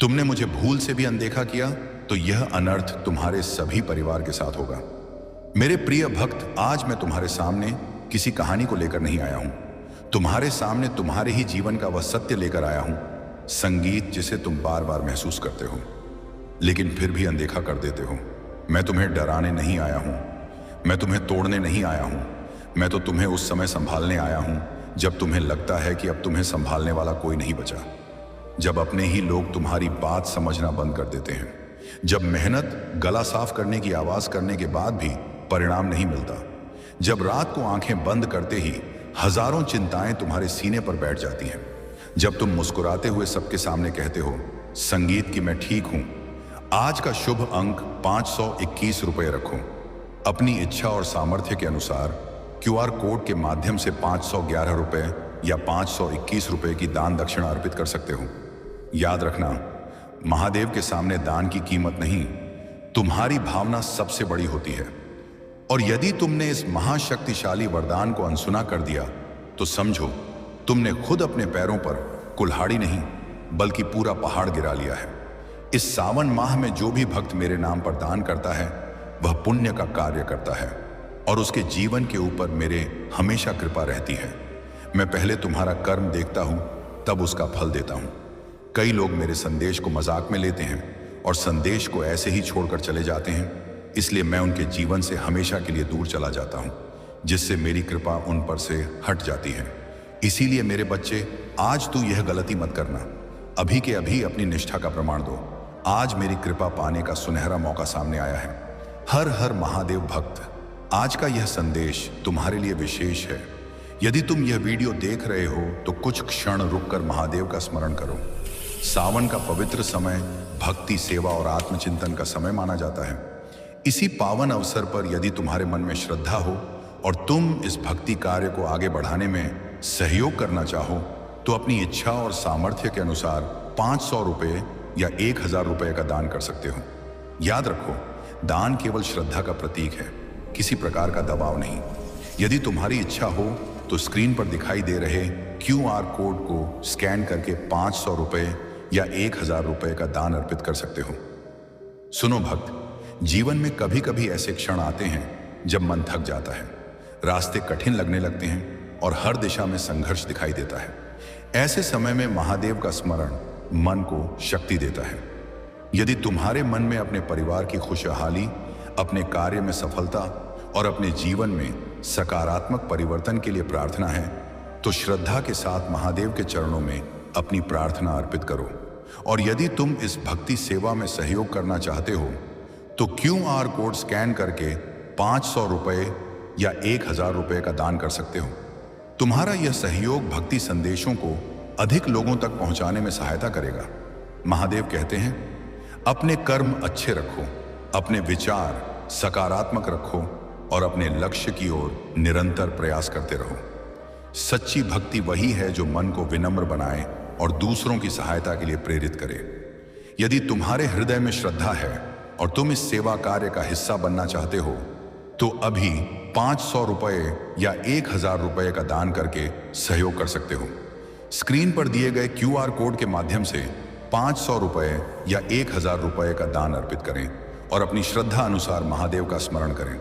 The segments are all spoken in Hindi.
तुमने मुझे भूल से भी अनदेखा किया तो यह अनर्थ तुम्हारे सभी परिवार के साथ होगा। मेरे प्रिय भक्त, आज मैं तुम्हारे सामने किसी कहानी को लेकर नहीं आया हूं। तुम्हारे सामने तुम्हारे ही जीवन का वह सत्य लेकर आया हूं, संगीत जिसे तुम बार बार महसूस करते हो लेकिन फिर भी अनदेखा कर देते हो। मैं तुम्हें डराने नहीं आया हूं, मैं तुम्हें तोड़ने नहीं आया हूं। मैं तो तुम्हें उस समय संभालने आया हूं जब तुम्हें लगता है कि अब तुम्हें संभालने वाला कोई नहीं बचा, जब अपने ही लोग तुम्हारी बात समझना बंद कर देते हैं, जब मेहनत गला साफ करने की आवाज करने के बाद भी परिणाम नहीं मिलता, जब रात को आंखें बंद करते ही हजारों चिंताएं तुम्हारे सीने पर बैठ जाती हैं, जब तुम मुस्कुराते हुए सबके सामने कहते हो संगीत की मैं ठीक हूं। आज का शुभ अंक 521 रुपए रखो। अपनी इच्छा और सामर्थ्य के अनुसार क्यूआर कोड के माध्यम से 511 रुपए या 521 रुपए की दान दक्षिणा अर्पित कर सकते हो। याद रखना, महादेव के सामने दान की कीमत नहीं, तुम्हारी भावना सबसे बड़ी होती है। और यदि तुमने इस महाशक्तिशाली वरदान को अनसुना कर दिया तो समझो तुमने खुद अपने पैरों पर कुल्हाड़ी नहीं बल्कि पूरा पहाड़ गिरा लिया है। इस सावन माह में जो भी भक्त मेरे नाम पर दान करता है वह पुण्य का कार्य करता है और उसके जीवन के ऊपर मेरे हमेशा कृपा रहती है। मैं पहले तुम्हारा कर्म देखता हूं, तब उसका फल देता हूं। कई लोग मेरे संदेश को मजाक में लेते हैं और संदेश को ऐसे ही छोड़कर चले जाते हैं, इसलिए मैं उनके जीवन से हमेशा के लिए दूर चला जाता हूं, जिससे मेरी कृपा उन पर से हट जाती है। इसीलिए मेरे बच्चे, आज तू यह गलती मत करना। अभी के अभी अपनी निष्ठा का प्रमाण दो। आज मेरी कृपा पाने का सुनहरा मौका सामने आया है। हर हर महादेव भक्त, आज का यह संदेश तुम्हारे लिए विशेष है। यदि तुम यह वीडियो देख रहे हो तो कुछ क्षण रुककर महादेव का स्मरण करो। सावन का पवित्र समय भक्ति, सेवा और आत्मचिंतन का समय माना जाता है। इसी पावन अवसर पर यदि तुम्हारे मन में श्रद्धा हो और तुम इस भक्ति कार्य को आगे बढ़ाने में सहयोग करना चाहो तो अपनी इच्छा और सामर्थ्य के अनुसार 500 रुपये या 1000 रुपये का दान कर सकते हो। याद रखो, दान केवल श्रद्धा का प्रतीक है, किसी प्रकार का दबाव नहीं। यदि तुम्हारी इच्छा हो तो स्क्रीन पर दिखाई दे रहे क्यूआर कोड को स्कैन करके 500 रुपये या 1000 रुपये का दान अर्पित कर सकते हो। सुनो भक्त, जीवन में कभी कभी ऐसे क्षण आते हैं जब मन थक जाता है, रास्ते कठिन लगने लगते हैं और हर दिशा में संघर्ष दिखाई देता है। ऐसे समय में महादेव का स्मरण मन को शक्ति देता है। यदि तुम्हारे मन में अपने परिवार की खुशहाली, अपने कार्य में सफलता और अपने जीवन में सकारात्मक परिवर्तन के लिए प्रार्थना है तो श्रद्धा के साथ महादेव के चरणों में अपनी प्रार्थना अर्पित करो। और यदि तुम इस भक्ति सेवा में सहयोग करना चाहते हो तो क्यूआर कोड स्कैन करके 500 रुपये या 1000 रुपये का दान कर सकते हो। तुम्हारा यह सहयोग भक्ति संदेशों को अधिक लोगों तक पहुंचाने में सहायता करेगा। महादेव कहते हैं, अपने कर्म अच्छे रखो, अपने विचार सकारात्मक रखो और अपने लक्ष्य की ओर निरंतर प्रयास करते रहो। सच्ची भक्ति वही है जो मन को विनम्र बनाए और दूसरों की सहायता के लिए प्रेरित करे। यदि तुम्हारे हृदय में श्रद्धा है और तुम इस सेवा कार्य का हिस्सा बनना चाहते हो तो अभी 500 रुपये या 1000 रुपये का दान करके सहयोग कर सकते हो। स्क्रीन पर दिए गए क्यूआर कोड के माध्यम से 500 रुपये या 1000 रुपये का दान अर्पित करें और अपनी श्रद्धा अनुसार महादेव का स्मरण करें।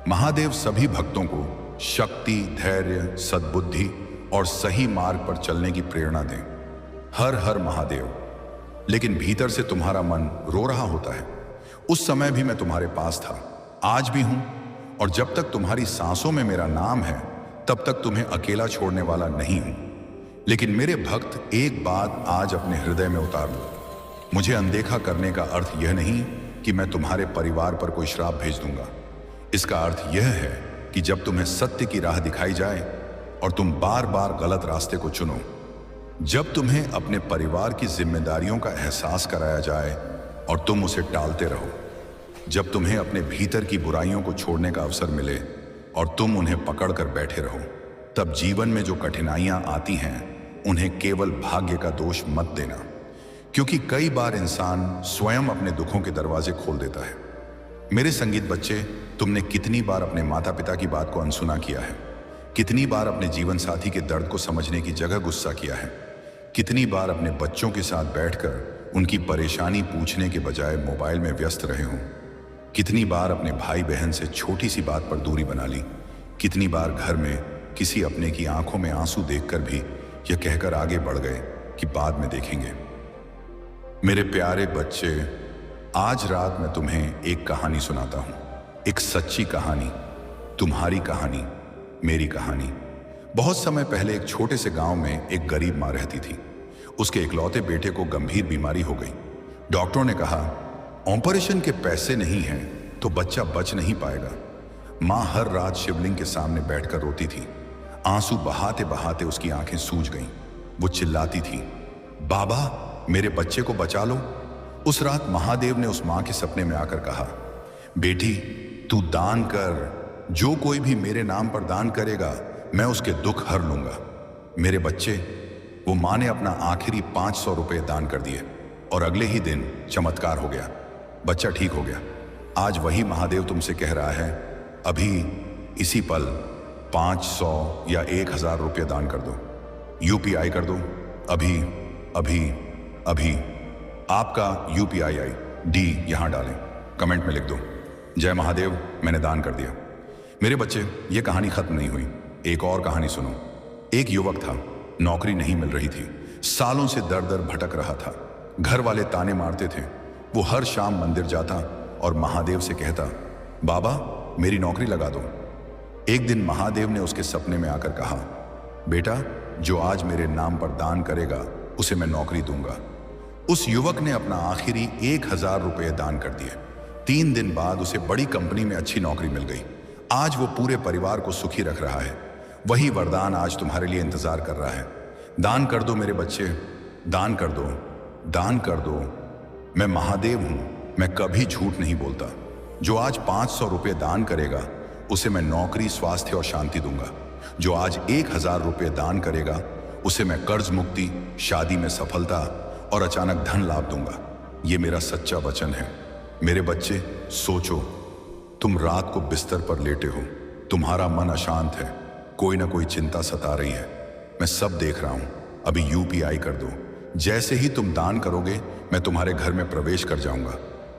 महादेव सभी भक्तों को शक्ति, धैर्य, सद्बुद्धि और सही मार्ग पर चलने की प्रेरणा दें। हर हर महादेव। लेकिन भीतर से तुम्हारा मन रो रहा होता है, उस समय भी मैं तुम्हारे पास था, आज भी हूं, और जब तक तुम्हारी सांसों में मेरा नाम है तब तक तुम्हें अकेला छोड़ने वाला नहीं हूं। लेकिन मेरे भक्त, एक बात आज अपने हृदय में उतार लो। मुझे अनदेखा करने का अर्थ यह नहीं कि मैं तुम्हारे परिवार पर कोई श्राप भेज दूंगा। इसका अर्थ यह है कि जब तुम्हें सत्य की राह दिखाई जाए और तुम बार बार गलत रास्ते को चुनो, जब तुम्हें अपने परिवार की जिम्मेदारियों का एहसास कराया जाए और तुम उसे टालते रहो, जब तुम्हें अपने भीतर की बुराइयों को छोड़ने का अवसर मिले और तुम उन्हें पकड़कर बैठे रहो, तब जीवन में जो कठिनाइयां आती हैं उन्हें केवल भाग्य का दोष मत देना, क्योंकि कई बार इंसान स्वयं अपने दुखों के दरवाजे खोल देता है। मेरे संगीत बच्चे, तुमने कितनी बार अपने माता पिता की बात को अनसुना किया है? कितनी बार अपने जीवन साथी के दर्द को समझने की जगह गुस्सा किया है? कितनी बार अपने बच्चों के साथ बैठकर उनकी परेशानी पूछने के बजाय मोबाइल में व्यस्त रहे हों। कितनी बार अपने भाई बहन से छोटी सी बात पर दूरी बना ली। कितनी बार घर में किसी अपने की आंखों में आंसू देखकर भी यह कहकर आगे बढ़ गए कि बाद में देखेंगे। मेरे प्यारे बच्चे, आज रात मैं तुम्हें एक कहानी सुनाता हूं। एक सच्ची कहानी, तुम्हारी कहानी, मेरी कहानी। बहुत समय पहले एक छोटे से गांव में एक गरीब मां रहती थी। उसके इकलौते बेटे को गंभीर बीमारी हो गई। डॉक्टरों ने कहा, ऑपरेशन के पैसे नहीं हैं तो बच्चा बच नहीं पाएगा। मां हर रात शिवलिंग के सामने बैठकर रोती थी। आंसू बहाते बहाते उसकी आंखें सूज गईं। वो चिल्लाती थी, बाबा मेरे बच्चे को बचा लो। उस रात महादेव ने उस मां के सपने में आकर कहा, बेटी तू दान कर। जो कोई भी मेरे नाम पर दान करेगा मैं उसके दुख हर लूंगा। मेरे बच्चे, वो मां ने अपना आखिरी 500 रुपए दान कर दिए और अगले ही दिन चमत्कार हो गया। बच्चा ठीक हो गया। आज वही महादेव तुमसे कह रहा है, अभी इसी पल 500 या 1000 रुपये दान कर दो, यूपीआई कर दो। अभी अभी अभी आपका यूपीआई ID यहां डालें, कमेंट में लिख दो, जय महादेव मैंने दान कर दिया। मेरे बच्चे, ये कहानी खत्म नहीं हुई। एक और कहानी सुनो। एक युवक था, नौकरी नहीं मिल रही थी। सालों से दर दर भटक रहा था। घर वाले ताने मारते थे। वो हर शाम मंदिर जाता और महादेव से कहता, बाबा मेरी नौकरी लगा दो। एक दिन महादेव ने उसके सपने में आकर कहा, बेटा जो आज मेरे नाम पर दान करेगा उसे मैं नौकरी दूंगा। उस युवक ने अपना आखिरी 1000 रुपये दान कर दिए। 3 दिन बाद उसे बड़ी कंपनी में अच्छी नौकरी मिल गई। आज वो पूरे परिवार को सुखी रख रहा है। वही वरदान आज तुम्हारे लिए इंतजार कर रहा है। दान कर दो मेरे बच्चे, दान कर दो, दान कर दो। मैं महादेव हूं, मैं कभी झूठ नहीं बोलता। जो आज 500 रुपये दान करेगा उसे मैं नौकरी, स्वास्थ्य और शांति दूंगा। जो आज 1000 रुपये दान करेगा उसे मैं कर्ज मुक्ति, शादी में सफलता और अचानक धन लाभ दूंगा। ये मेरा सच्चा वचन है। मेरे बच्चे सोचो, तुम रात को बिस्तर पर लेटे हो, तुम्हारा मन अशांत है, कोई ना कोई चिंता सता रही है। मैं सब देख रहा हूं। अभी यूपीआई कर दो। जैसे ही तुम दान करोगे मैं तुम्हारे घर में प्रवेश कर जाऊंगा,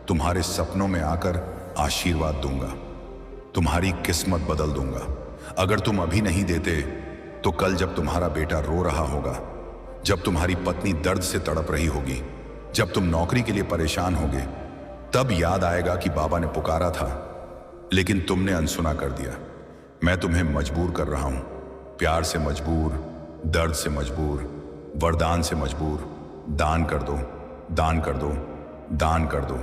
तुम्हारे सपनों में आकर आशीर्वाद दूंगा, तुम्हारी किस्मत बदल दूंगा। अगर तुम अभी नहीं देते तो कल जब तुम्हारा बेटा रो रहा होगा, जब तुम्हारी पत्नी दर्द से तड़प रही होगी, जब तुम नौकरी के लिए परेशान होगे, तब याद आएगा कि बाबा ने पुकारा था लेकिन तुमने अनसुना कर दिया। मैं तुम्हें मजबूर कर रहा हूं, प्यार से मजबूर, दर्द से मजबूर, वरदान से मजबूर। दान कर दो, दान कर दो, दान कर दो।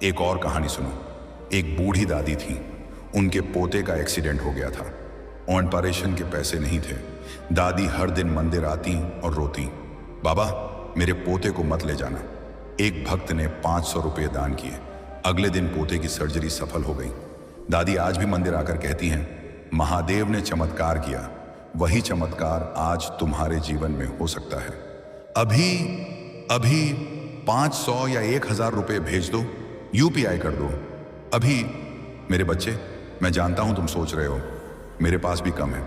एक और कहानी सुनो। एक बूढ़ी दादी थी। उनके पोते का एक्सीडेंट हो गया था। ऑपरेशन के पैसे नहीं थे। दादी हर दिन मंदिर आती और रोती, बाबा मेरे पोते को मत ले जाना। एक भक्त ने 500 रुपये दान किए। अगले दिन पोते की सर्जरी सफल हो गई। दादी आज भी मंदिर आकर कहती हैं, महादेव ने चमत्कार किया, वही चमत्कार आज तुम्हारे जीवन में हो सकता है। अभी अभी 500 या 1000 रुपये भेज दो, यूपीआई कर दो अभी। मेरे बच्चे, मैं जानता हूं तुम सोच रहे हो मेरे पास भी कम है,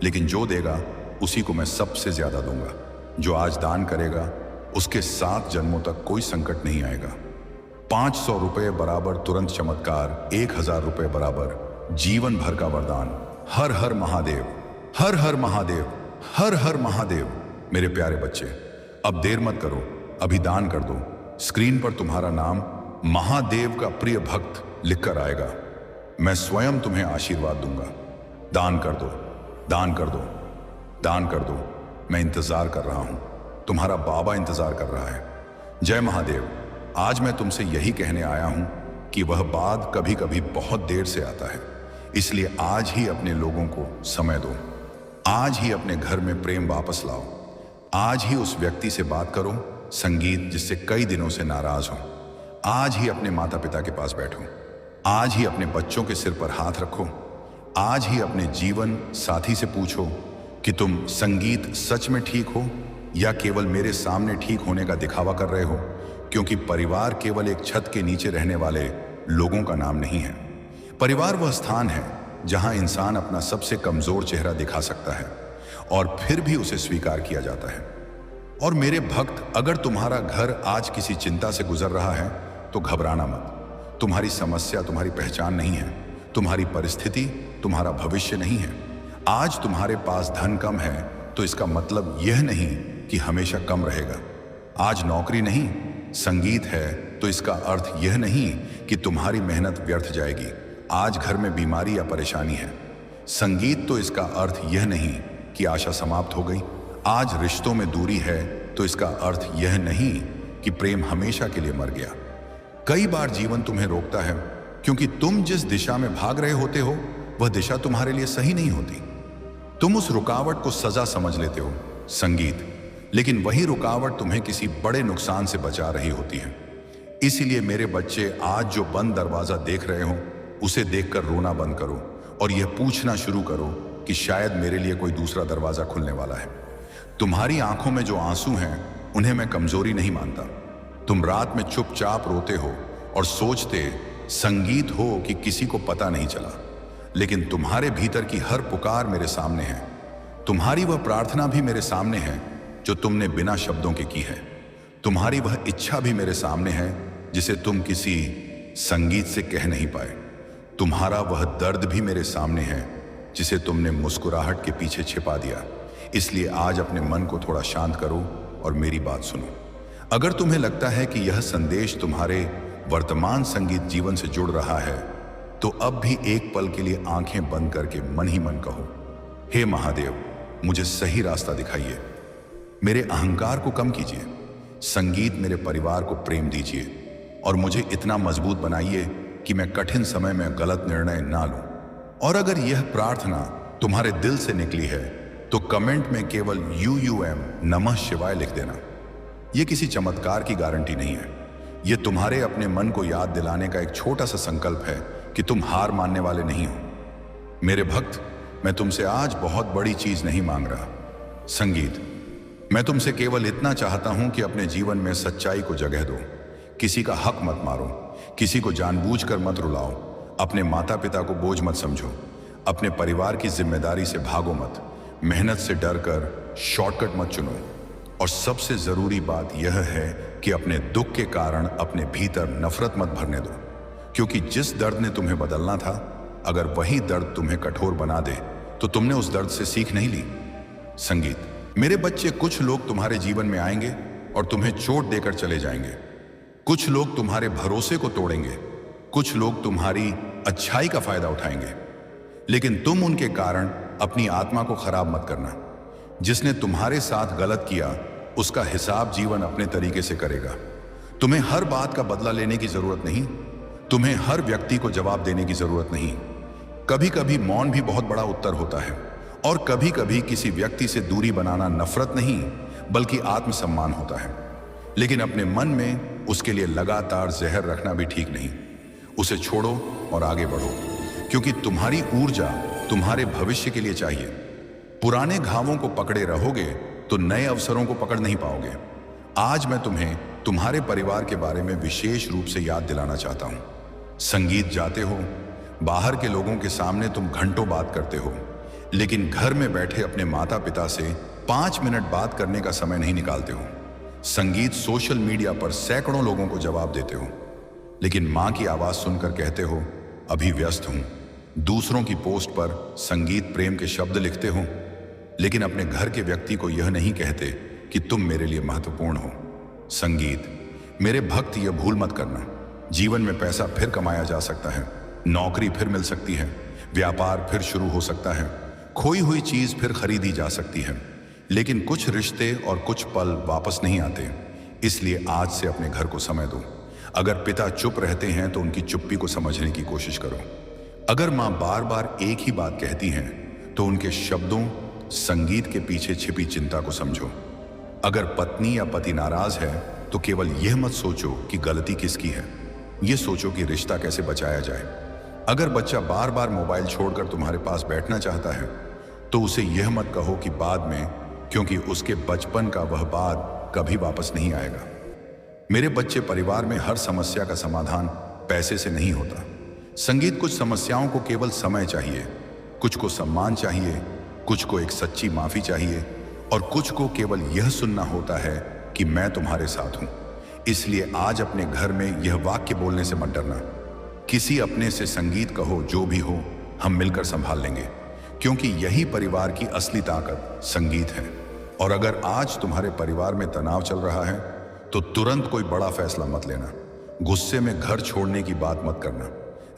लेकिन जो देगा उसी को मैं सबसे ज्यादा दूंगा। जो आज दान करेगा उसके 7 जन्मों तक कोई संकट नहीं आएगा। 500 रुपये बराबर तुरंत चमत्कार, 1000 रुपये बराबर जीवन भर का वरदान। हर हर महादेव, हर हर महादेव, हर हर महादेव। मेरे प्यारे बच्चे, अब देर मत करो, अभी दान कर दो। स्क्रीन पर तुम्हारा नाम महादेव का प्रिय भक्त लिखकर आएगा। मैं स्वयं तुम्हें आशीर्वाद दूंगा। दान कर दो, दान कर दो, दान कर दो। मैं इंतजार कर रहा हूं, तुम्हारा बाबा इंतजार कर रहा है। जय महादेव। आज मैं तुमसे यही कहने आया हूं कि वह बाद कभी कभी बहुत देर से आता है, इसलिए आज ही अपने लोगों को समय दो। आज ही अपने घर में प्रेम वापस लाओ। आज ही उस व्यक्ति से बात करो, संगीत जिससे कई दिनों से नाराज हो। आज ही अपने माता पिता के पास बैठो। आज ही अपने बच्चों के सिर पर हाथ रखो। आज ही अपने जीवन साथी से पूछो कि तुम संगीत सच में ठीक हो या केवल मेरे सामने ठीक होने का दिखावा कर रहे हो, क्योंकि परिवार केवल एक छत के नीचे रहने वाले लोगों का नाम नहीं है। परिवार वह स्थान है जहां इंसान अपना सबसे कमजोर चेहरा दिखा सकता है और फिर भी उसे स्वीकार किया जाता है। और मेरे भक्त, अगर तुम्हारा घर आज किसी चिंता से गुजर रहा है तो घबराना मत। तुम्हारी समस्या तुम्हारी पहचान नहीं है, तुम्हारी परिस्थिति तुम्हारा भविष्य नहीं है। आज तुम्हारे पास धन कम है तो इसका मतलब यह नहीं कि हमेशा कम रहेगा। आज नौकरी नहीं, संगीत है तो इसका अर्थ यह नहीं कि तुम्हारी मेहनत व्यर्थ जाएगी। आज घर में बीमारी या परेशानी है, संगीत तो इसका अर्थ यह नहीं कि आशा समाप्त हो गई। आज रिश्तों में दूरी है तो इसका अर्थ यह नहीं कि प्रेम हमेशा के लिए मर गया। कई बार जीवन तुम्हें रोकता है क्योंकि तुम जिस दिशा में भाग रहे होते हो वह दिशा तुम्हारे लिए सही नहीं होती। तुम उस रुकावट को सजा समझ लेते हो, संगीत, लेकिन वही रुकावट तुम्हें किसी बड़े नुकसान से बचा रही होती है। इसीलिए मेरे बच्चे, आज जो बंद दरवाजा देख रहे हो उसे देखकर रोना बंद करो और यह पूछना शुरू करो कि शायद मेरे लिए कोई दूसरा दरवाजा खुलने वाला है। तुम्हारी आंखों में जो आंसू हैं उन्हें मैं कमजोरी नहीं मानता। तुम रात में चुपचाप रोते हो और सोचते संगीत हो कि किसी को पता नहीं चला, लेकिन तुम्हारे भीतर की हर पुकार मेरे सामने है। तुम्हारी वह प्रार्थना भी मेरे सामने है जो तुमने बिना शब्दों के की है। तुम्हारी वह इच्छा भी मेरे सामने है जिसे तुम किसी संगीत से कह नहीं पाए। तुम्हारा वह दर्द भी मेरे सामने है जिसे तुमने मुस्कुराहट के पीछे छिपा दिया। इसलिए आज अपने मन को थोड़ा शांत करो और मेरी बात सुनो। अगर तुम्हें लगता है कि यह संदेश तुम्हारे वर्तमान संगीत जीवन से जुड़ रहा है तो अब भी एक पल के लिए आंखें बंद करके मन ही मन कहो, हे महादेव, मुझे सही रास्ता दिखाइए, मेरे अहंकार को कम कीजिए, संगीत मेरे परिवार को प्रेम दीजिए और मुझे इतना मजबूत बनाइए कि मैं कठिन समय में गलत निर्णय ना लूं। और अगर यह प्रार्थना तुम्हारे दिल से निकली है तो कमेंट में केवल UUM नमः शिवाय लिख देना। यह किसी चमत्कार की गारंटी नहीं है, यह तुम्हारे अपने मन को याद दिलाने का एक छोटा सा संकल्प है कि तुम हार मानने वाले नहीं हो। मेरे भक्त, मैं तुमसे आज बहुत बड़ी चीज नहीं मांग रहा, संगीत, मैं तुमसे केवल इतना चाहता हूं कि अपने जीवन में सच्चाई को जगह दो। किसी का हक मत मारो, किसी को जानबूझकर मत रुलाओ, अपने माता पिता को बोझ मत समझो, अपने परिवार की जिम्मेदारी से भागो मत, मेहनत से डरकर शॉर्टकट मत चुनो। और सबसे जरूरी बात यह है कि अपने दुख के कारण अपने भीतर नफरत मत भरने दो, क्योंकि जिस दर्द ने तुम्हें बदलना था, अगर वही दर्द तुम्हें कठोर बना दे तो तुमने उस दर्द से सीख नहीं ली। संगीत, मेरे बच्चे, कुछ लोग तुम्हारे जीवन में आएंगे और तुम्हें चोट देकर चले जाएंगे। कुछ लोग तुम्हारे भरोसे को तोड़ेंगे, कुछ लोग तुम्हारी अच्छाई का फायदा उठाएंगे, लेकिन तुम उनके कारण अपनी आत्मा को खराब मत करना। जिसने तुम्हारे साथ गलत किया उसका हिसाब जीवन अपने तरीके से करेगा। तुम्हें हर बात का बदला लेने की जरूरत नहीं, तुम्हें हर व्यक्ति को जवाब देने की जरूरत नहीं। कभी कभी मौन भी बहुत बड़ा उत्तर होता है और कभी कभी किसी व्यक्ति से दूरी बनाना नफरत नहीं बल्कि आत्मसम्मान होता है। लेकिन अपने मन में उसके लिए लगातार जहर रखना भी ठीक नहीं। उसे छोड़ो और आगे बढ़ो, क्योंकि तुम्हारी ऊर्जा तुम्हारे भविष्य के लिए चाहिए। पुराने घावों को पकड़े रहोगे तो नए अवसरों को पकड़ नहीं पाओगे। आज मैं तुम्हें तुम्हारे परिवार के बारे में विशेष रूप से याद दिलाना चाहता हूं। संगीत जाते हो, बाहर के लोगों के सामने तुम घंटों बात करते हो, लेकिन घर में बैठे अपने माता पिता से 5 मिनट बात करने का समय नहीं निकालते हो। संगीत, सोशल मीडिया पर सैकड़ों लोगों को जवाब देते हो, लेकिन मां की आवाज सुनकर कहते हो अभी व्यस्त हूं। दूसरों की पोस्ट पर संगीत प्रेम के शब्द लिखते हो, लेकिन अपने घर के व्यक्ति को यह नहीं कहते कि तुम मेरे लिए महत्वपूर्ण हो। संगीत, मेरे भक्त, यह भूल मत करना, जीवन में पैसा फिर कमाया जा सकता है, नौकरी फिर मिल सकती है, व्यापार फिर शुरू हो सकता है, खोई हुई चीज फिर खरीदी जा सकती है, लेकिन कुछ रिश्ते और कुछ पल वापस नहीं आते। इसलिए आज से अपने घर को समय दो। अगर पिता चुप रहते हैं तो उनकी चुप्पी को समझने की कोशिश करो। अगर मां बार बार एक ही बात कहती हैं तो उनके शब्दों, संगीत के पीछे छिपी चिंता को समझो। अगर पत्नी या पति नाराज है तो केवल यह मत सोचो कि गलती किसकी है, यह सोचो कि रिश्ता कैसे बचाया जाए। अगर बच्चा बार बार मोबाइल छोड़कर तुम्हारे पास बैठना चाहता है तो उसे यह मत कहो कि बाद में, क्योंकि उसके बचपन का वह बाद कभी वापस नहीं आएगा। मेरे बच्चे, परिवार में हर समस्या का समाधान पैसे से नहीं होता। संगीत, कुछ समस्याओं को केवल समय चाहिए, कुछ को सम्मान चाहिए, कुछ को एक सच्ची माफी चाहिए और कुछ को केवल यह सुनना होता है कि मैं तुम्हारे साथ हूं। इसलिए आज अपने घर में यह वाक्य बोलने से मत डरना। किसी अपने से संगीत कहो, जो भी हो हम मिलकर संभाल लेंगे, क्योंकि यही परिवार की असली ताकत संगीत है। और अगर आज तुम्हारे परिवार में तनाव चल रहा है तो तुरंत कोई बड़ा फैसला मत लेना। गुस्से में घर छोड़ने की बात मत करना,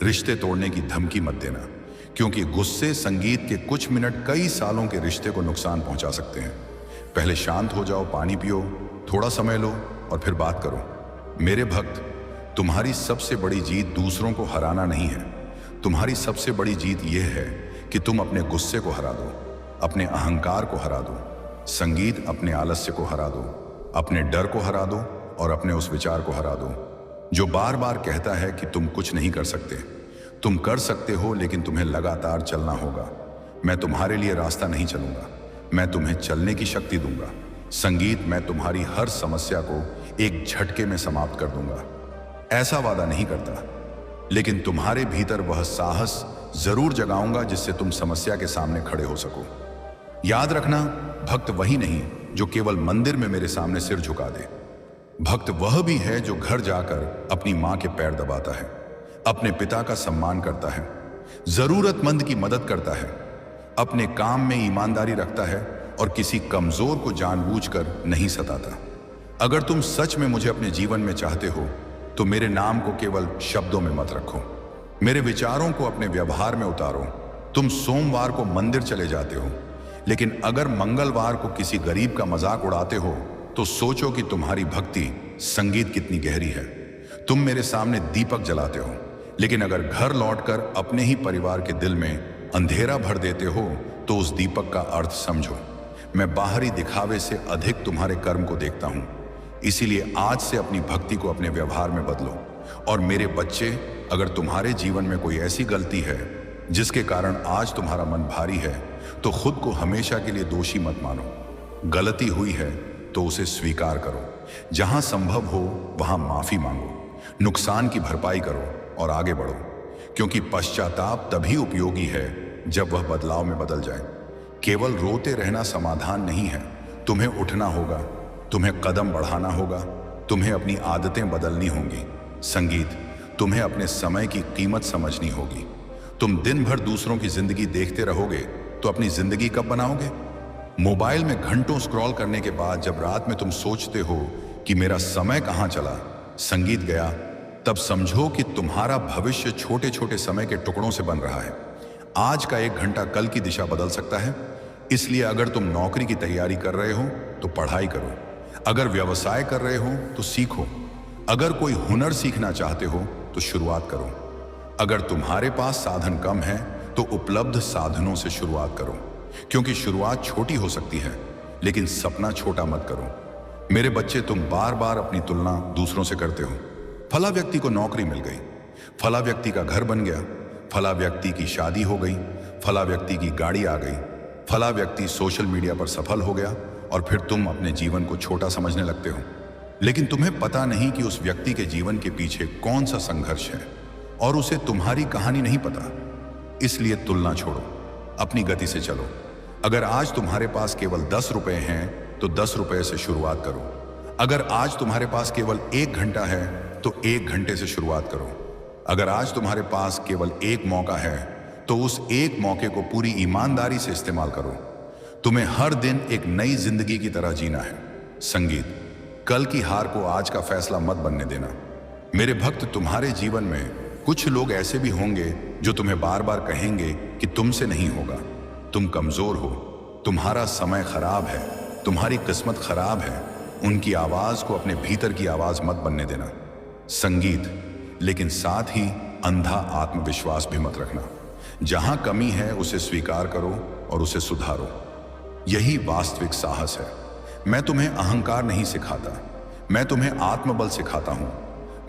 रिश्ते तोड़ने की धमकी मत देना, क्योंकि गुस्से संगीत के कुछ मिनट कई सालों के रिश्ते को नुकसान पहुंचा सकते हैं। पहले शांत हो जाओ, पानी पियो, थोड़ा समय लो और फिर बात करो। मेरे भक्त, तुम्हारी सबसे बड़ी जीत दूसरों को हराना नहीं है। तुम्हारी सबसे बड़ी जीत यह है कि तुम अपने गुस्से को हरा दो, अपने अहंकार को हरा दो। संगीत अपने आलस्य को हरा दो, अपने डर को हरा दो और अपने उस विचार को हरा दो जो बार बार कहता है कि तुम कुछ नहीं कर सकते। तुम कर सकते हो, लेकिन तुम्हें लगातार चलना होगा। मैं तुम्हारे लिए रास्ता नहीं चलूंगा, मैं तुम्हें चलने की शक्ति दूंगा। संगीत, मैं तुम्हारी हर समस्या को एक झटके में समाप्त कर दूंगा। ऐसा वादा नहीं करता, लेकिन तुम्हारे भीतर वह साहस जरूर जगाऊंगा जिससे तुम समस्या के सामने खड़े हो सको। याद रखना, भक्त वही नहीं जो केवल मंदिर में मेरे सामने सिर झुका दे। भक्त वह भी है जो घर जाकर अपनी मां के पैर दबाता है, अपने पिता का सम्मान करता है, जरूरतमंद की मदद करता है, अपने काम में ईमानदारी रखता है और किसी कमजोर को जानबूझकर नहीं सताता। अगर तुम सच में मुझे अपने जीवन में चाहते हो तो मेरे नाम को केवल शब्दों में मत रखो, मेरे विचारों को अपने व्यवहार में उतारो। तुम सोमवार को मंदिर चले जाते हो, लेकिन अगर मंगलवार को किसी गरीब का मजाक उड़ाते हो तो सोचो कि तुम्हारी भक्ति संगीत कितनी गहरी है। तुम मेरे सामने दीपक जलाते हो, लेकिन अगर घर लौटकर अपने ही परिवार के दिल में अंधेरा भर देते हो तो उस दीपक का अर्थ समझो। मैं बाहरी दिखावे से अधिक तुम्हारे कर्म को देखता हूं। इसीलिए आज से अपनी भक्ति को अपने व्यवहार में बदलो। और मेरे बच्चे, अगर तुम्हारे जीवन में कोई ऐसी गलती है जिसके कारण आज तुम्हारा मन भारी है, तो खुद को हमेशा के लिए दोषी मत मानो। गलती हुई है तो उसे स्वीकार करो। जहां संभव हो वहां माफी मांगो, नुकसान की भरपाई करो और आगे बढ़ो, क्योंकि पश्चाताप तभी उपयोगी है जब वह बदलाव में बदल जाए। केवल रोते रहना समाधान नहीं है। तुम्हें उठना होगा, तुम्हें कदम बढ़ाना होगा, तुम्हें अपनी आदतें बदलनी होंगी। संगीत, तुम्हें अपने समय की कीमत समझनी होगी। तुम दिन भर दूसरों की जिंदगी देखते रहोगे तो अपनी जिंदगी कब बनाओगे? मोबाइल में घंटों स्क्रॉल करने के बाद जब रात में तुम सोचते हो कि मेरा समय कहां चला, संगीत गया, तब समझो कि तुम्हारा भविष्य छोटे छोटे समय के टुकड़ों से बन रहा है। आज का 1 घंटा कल की दिशा बदल सकता है। इसलिए अगर तुम नौकरी की तैयारी कर रहे हो तो पढ़ाई करो, अगर व्यवसाय कर रहे हो तो सीखो, अगर कोई हुनर सीखना चाहते हो तो शुरुआत करो। अगर तुम्हारे पास साधन कम है तो उपलब्ध साधनों से शुरुआत करो, क्योंकि शुरुआत छोटी हो सकती है, लेकिन सपना छोटा मत करो। मेरे बच्चे, तुम बार बार अपनी तुलना दूसरों से करते हो। फला व्यक्ति को नौकरी मिल गई, फला व्यक्ति का घर बन गया, फला व्यक्ति की शादी हो गई, फला व्यक्ति की गाड़ी आ गई, फला व्यक्ति सोशल मीडिया पर सफल हो गया, और फिर तुम अपने जीवन को छोटा समझने लगते हो। लेकिन तुम्हें पता नहीं कि उस व्यक्ति के जीवन के पीछे कौन सा संघर्ष है, और उसे तुम्हारी कहानी नहीं पता। इसलिए तुलना छोड़ो, अपनी गति से चलो। अगर आज तुम्हारे पास केवल 10 रुपए हैं तो 10 रुपए से शुरुआत करो। अगर आज तुम्हारे पास केवल 1 घंटा है तो 1 घंटे से शुरुआत करो। अगर आज तुम्हारे पास केवल 1 मौका है तो उस 1 मौके को पूरी ईमानदारी से इस्तेमाल करो। तुम्हें हर दिन एक नई जिंदगी की तरह जीना है। संगीत, कल की हार को आज का फैसला मत बनने देना। मेरे भक्त, तुम्हारे जीवन में कुछ लोग ऐसे भी होंगे जो तुम्हें बार बार कहेंगे कि तुमसे नहीं होगा, तुम कमजोर हो, तुम्हारा समय खराब है, तुम्हारी किस्मत खराब है। उनकी आवाज को अपने भीतर की आवाज मत बनने देना। संगीत, लेकिन साथ ही अंधा आत्मविश्वास भी मत रखना। जहां कमी है उसे स्वीकार करो और उसे सुधारो। यही वास्तविक साहस है। मैं तुम्हें अहंकार नहीं सिखाता, मैं तुम्हें आत्मबल सिखाता हूं।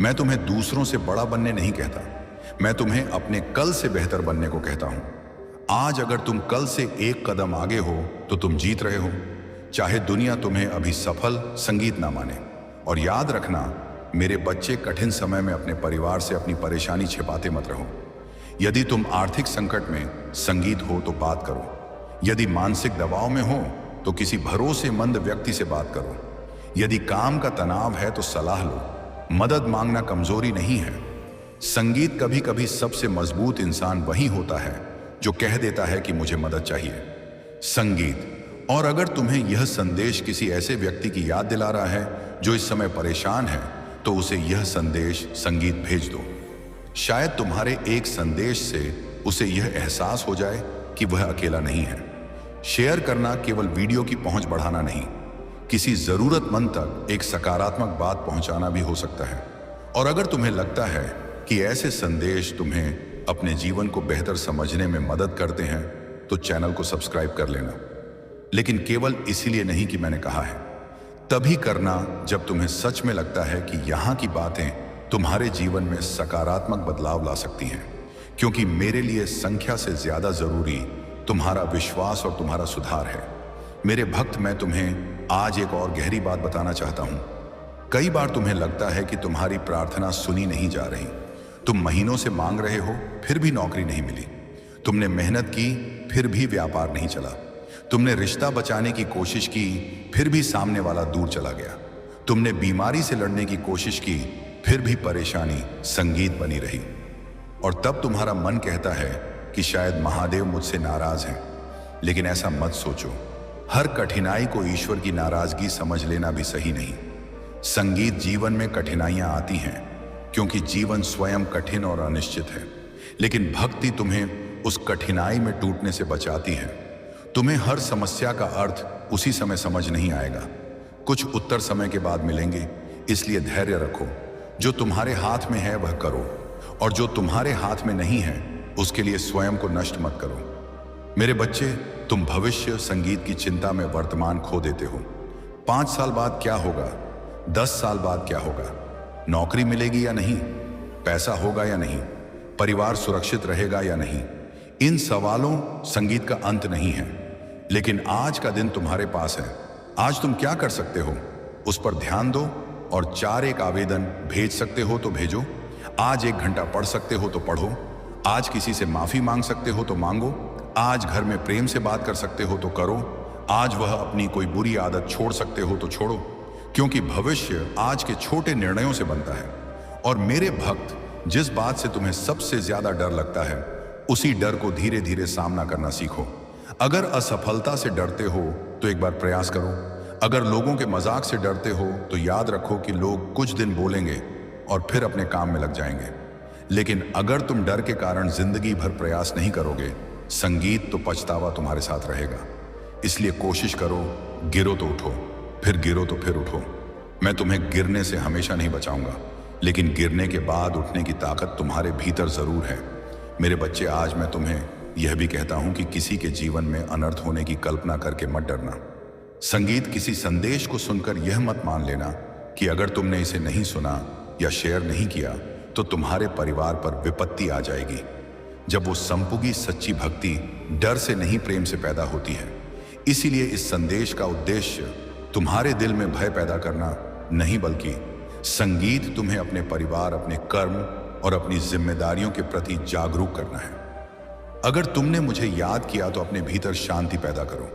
मैं तुम्हें दूसरों से बड़ा बनने नहीं कहता, मैं तुम्हें अपने कल से बेहतर बनने को कहता हूं। आज अगर तुम कल से 1 कदम आगे हो तो तुम जीत रहे हो, चाहे दुनिया तुम्हें अभी सफल संगीत ना माने। और याद रखना मेरे बच्चे, कठिन समय में अपने परिवार से अपनी परेशानी छिपाते मत रहो। यदि तुम आर्थिक संकट में संगीत हो तो बात करो, यदि मानसिक दबाव में हो तो किसी भरोसेमंद व्यक्ति से बात करो। यदि काम का तनाव है तो सलाह लो। मदद मांगना कमजोरी नहीं है। संगीत कभी कभी सबसे मजबूत इंसान वही होता है जो कह देता है कि मुझे मदद चाहिए। संगीत। और अगर तुम्हें यह संदेश किसी ऐसे व्यक्ति की याद दिला रहा है जो इस समय परेशान है, तो उसे यह संदेश संगीत भेज दो। शायद तुम्हारे एक संदेश से उसे यह एहसास हो जाए कि वह अकेला नहीं है। शेयर करना केवल वीडियो की पहुंच बढ़ाना नहीं, किसी जरूरतमंद तक एक सकारात्मक बात पहुंचाना भी हो सकता है। और अगर तुम्हें लगता है कि ऐसे संदेश तुम्हें अपने जीवन को बेहतर समझने में मदद करते हैं, तो चैनल को सब्सक्राइब कर लेना। लेकिन केवल इसीलिए नहीं कि मैंने कहा है, तभी करना जब तुम्हें सच में लगता है कि यहाँ की बातें तुम्हारे जीवन में सकारात्मक बदलाव ला सकती हैं। क्योंकि मेरे लिए संख्या से ज्यादा जरूरी तुम्हारा विश्वास और तुम्हारा सुधार है। मेरे भक्त, मैं तुम्हें आज एक और गहरी बात बताना चाहता हूं। कई बार तुम्हें लगता है कि तुम्हारी प्रार्थना सुनी नहीं जा रही। तुम महीनों से मांग रहे हो, फिर भी नौकरी नहीं मिली। तुमने मेहनत की, फिर भी व्यापार नहीं चला। तुमने रिश्ता बचाने की कोशिश की, फिर भी सामने वाला दूर चला गया। तुमने बीमारी से लड़ने की कोशिश की, फिर भी परेशानी संगीत बनी रही। और तब तुम्हारा मन कहता है कि शायद महादेव मुझसे नाराज हैं। लेकिन ऐसा मत सोचो। हर कठिनाई को ईश्वर की नाराजगी समझ लेना भी सही नहीं। संगीत, जीवन में कठिनाइयां आती हैं क्योंकि जीवन स्वयं कठिन और अनिश्चित है। लेकिन भक्ति तुम्हें उस कठिनाई में टूटने से बचाती है। तुम्हें हर समस्या का अर्थ उसी समय समझ नहीं आएगा। कुछ उत्तर समय के बाद मिलेंगे। इसलिए धैर्य रखो। जो तुम्हारे हाथ में है वह करो, और जो तुम्हारे हाथ में नहीं है उसके लिए स्वयं को नष्ट मत करो। मेरे बच्चे, तुम भविष्य संगीत की चिंता में वर्तमान खो देते हो। 5 साल बाद क्या होगा? 10 साल बाद क्या होगा? नौकरी मिलेगी या नहीं? पैसा होगा या नहीं? परिवार सुरक्षित रहेगा या नहीं? इन सवालों संगीत का अंत नहीं है। लेकिन आज का दिन तुम्हारे पास है। आज तुम क्या कर सकते हो उस पर ध्यान दो, और 4 एक आवेदन भेज सकते हो तो भेजो। आज 1 घंटा पढ़ सकते हो तो पढ़ो। आज किसी से माफी मांग सकते हो तो मांगो। आज घर में प्रेम से बात कर सकते हो तो करो। आज वह अपनी कोई बुरी आदत छोड़ सकते हो तो छोड़ो। क्योंकि भविष्य आज के छोटे निर्णयों से बनता है। और मेरे भक्त, जिस बात से तुम्हें सबसे ज्यादा डर लगता है, उसी डर को धीरे धीरे सामना करना सीखो। अगर असफलता से डरते हो तो एक बार प्रयास करो। अगर लोगों के मजाक से डरते हो तो याद रखो कि लोग कुछ दिन बोलेंगे और फिर अपने काम में लग जाएंगे। लेकिन अगर तुम डर के कारण जिंदगी भर प्रयास नहीं करोगे, संगीत तो पछतावा तुम्हारे साथ रहेगा। इसलिए कोशिश करो, गिरो तो उठो, फिर गिरो तो फिर उठो। मैं तुम्हें गिरने से हमेशा नहीं बचाऊंगा, लेकिन गिरने के बाद उठने की ताकत तुम्हारे भीतर जरूर है। मेरे बच्चे, आज मैं तुम्हें यह भी कहता हूं कि किसी के जीवन में अनर्थ होने की कल्पना करके मत डरना। संगीत, किसी संदेश को सुनकर यह मत मान लेना कि अगर तुमने इसे नहीं सुना या शेयर नहीं किया तो तुम्हारे परिवार पर विपत्ति आ जाएगी। जब वो संपूगी सच्ची भक्ति डर से नहीं, प्रेम से पैदा होती है। इसीलिए इस संदेश का उद्देश्य तुम्हारे दिल में भय पैदा करना नहीं, बल्कि संगीत तुम्हें अपने परिवार, अपने कर्म और अपनी जिम्मेदारियों के प्रति जागरूक करना है। अगर तुमने मुझे याद किया तो अपने भीतर शांति पैदा करो।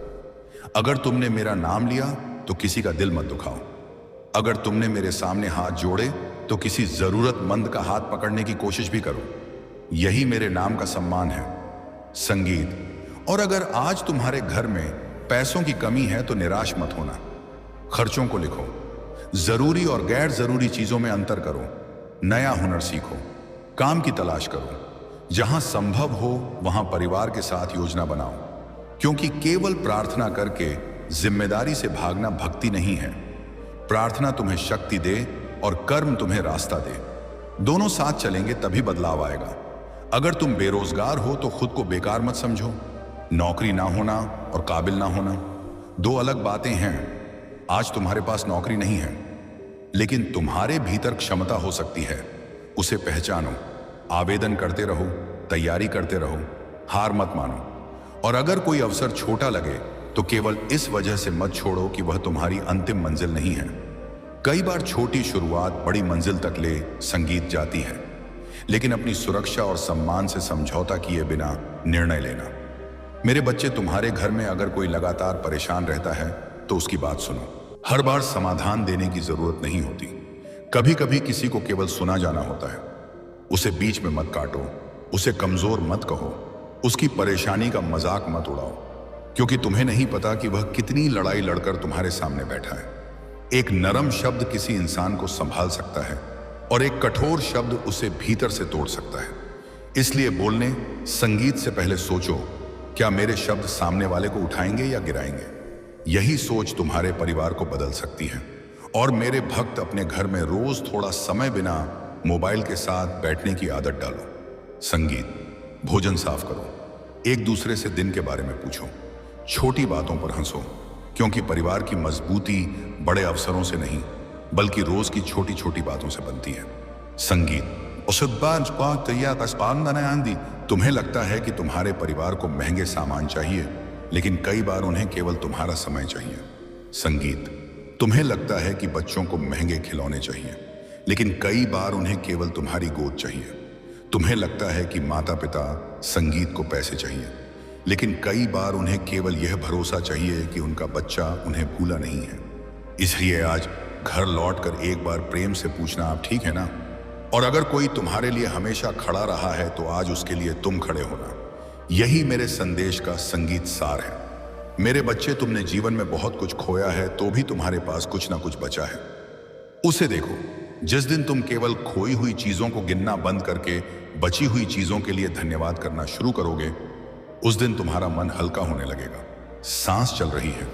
अगर तुमने मेरा नाम लिया तो किसी का दिल मत दुखाओ। अगर तुमने मेरे सामने हाथ जोड़े तो किसी जरूरतमंद का हाथ पकड़ने की कोशिश भी करो। यही मेरे नाम का सम्मान है, संगीत। और अगर आज तुम्हारे घर में पैसों की कमी है तो निराश मत होना। खर्चों को लिखो, जरूरी और गैर जरूरी चीजों में अंतर करो, नया हुनर सीखो, काम की तलाश करो। जहां संभव हो वहां परिवार के साथ योजना बनाओ। क्योंकि केवल प्रार्थना करके जिम्मेदारी से भागना भक्ति नहीं है। प्रार्थना तुम्हें शक्ति दे और कर्म तुम्हें रास्ता दे। दोनों साथ चलेंगे तभी बदलाव आएगा। अगर तुम बेरोजगार हो तो खुद को बेकार मत समझो। नौकरी ना होना और काबिल ना होना 2 अलग बातें हैं। आज तुम्हारे पास नौकरी नहीं है, लेकिन तुम्हारे भीतर क्षमता हो सकती है। उसे पहचानो, आवेदन करते रहो, तैयारी करते रहो, हार मत मानो। और अगर कोई अवसर छोटा लगे तो केवल इस वजह से मत छोड़ो कि वह तुम्हारी अंतिम मंजिल नहीं है। कई बार छोटी शुरुआत बड़ी मंजिल तक ले संगीत जाती है, लेकिन अपनी सुरक्षा और सम्मान से समझौता किए बिना निर्णय लेना। मेरे बच्चे, तुम्हारे घर में अगर कोई लगातार परेशान रहता है तो उसकी बात सुनो। हर बार समाधान देने की जरूरत नहीं होती। कभी कभी किसी को केवल सुना जाना होता है। उसे बीच में मत काटो, उसे कमजोर मत कहो, उसकी परेशानी का मजाक मत उड़ाओ, क्योंकि तुम्हें नहीं पता कि वह कितनी लड़ाई लड़कर तुम्हारे सामने बैठा है। एक नरम शब्द किसी इंसान को संभाल सकता है और एक कठोर शब्द उसे भीतर से तोड़ सकता है। इसलिए बोलने, संगीत से पहले सोचो, क्या मेरे शब्द सामने वाले को उठाएंगे या गिराएंगे? यही सोच तुम्हारे परिवार को बदल सकती है। और मेरे भक्त, अपने घर में रोज थोड़ा समय बिना मोबाइल के साथ बैठने की आदत डालो। संगीत, भोजन साफ करो, एक दूसरे से दिन के बारे में पूछो, छोटी बातों पर हंसो, क्योंकि परिवार की मजबूती बड़े अवसरों से नहीं बल्कि रोज की छोटी छोटी बातों से बनती है। संगीत, तुम्हें लगता है कि तुम्हारे परिवार को महंगे सामान चाहिए, लेकिन कई बार उन्हें केवल तुम्हारा समय चाहिए। संगीत, तुम्हें लगता है कि बच्चों को महंगे खिलौने चाहिए, लेकिन कई बार उन्हें केवल तुम्हारी गोद चाहिए। तुम्हें लगता है कि माता पिता संगीत को पैसे चाहिए, लेकिन कई बार उन्हें केवल यह भरोसा चाहिए कि उनका बच्चा उन्हें भूला नहीं है। इसलिए आज घर लौटकर एक बार प्रेम से पूछना, आप ठीक है ना? और अगर कोई तुम्हारे लिए हमेशा खड़ा रहा है तो आज उसके लिए तुम खड़े होना। यही मेरे संदेश का संगीत सार है। मेरे बच्चे, तुमने जीवन में बहुत कुछ खोया है तो भी तुम्हारे पास कुछ ना कुछ बचा है। उसे देखो। जिस दिन तुम केवल खोई हुई चीजों को गिनना बंद करके बची हुई चीजों के लिए धन्यवाद करना शुरू करोगे, उस दिन तुम्हारा मन हल्का होने लगेगा। सांस चल रही है,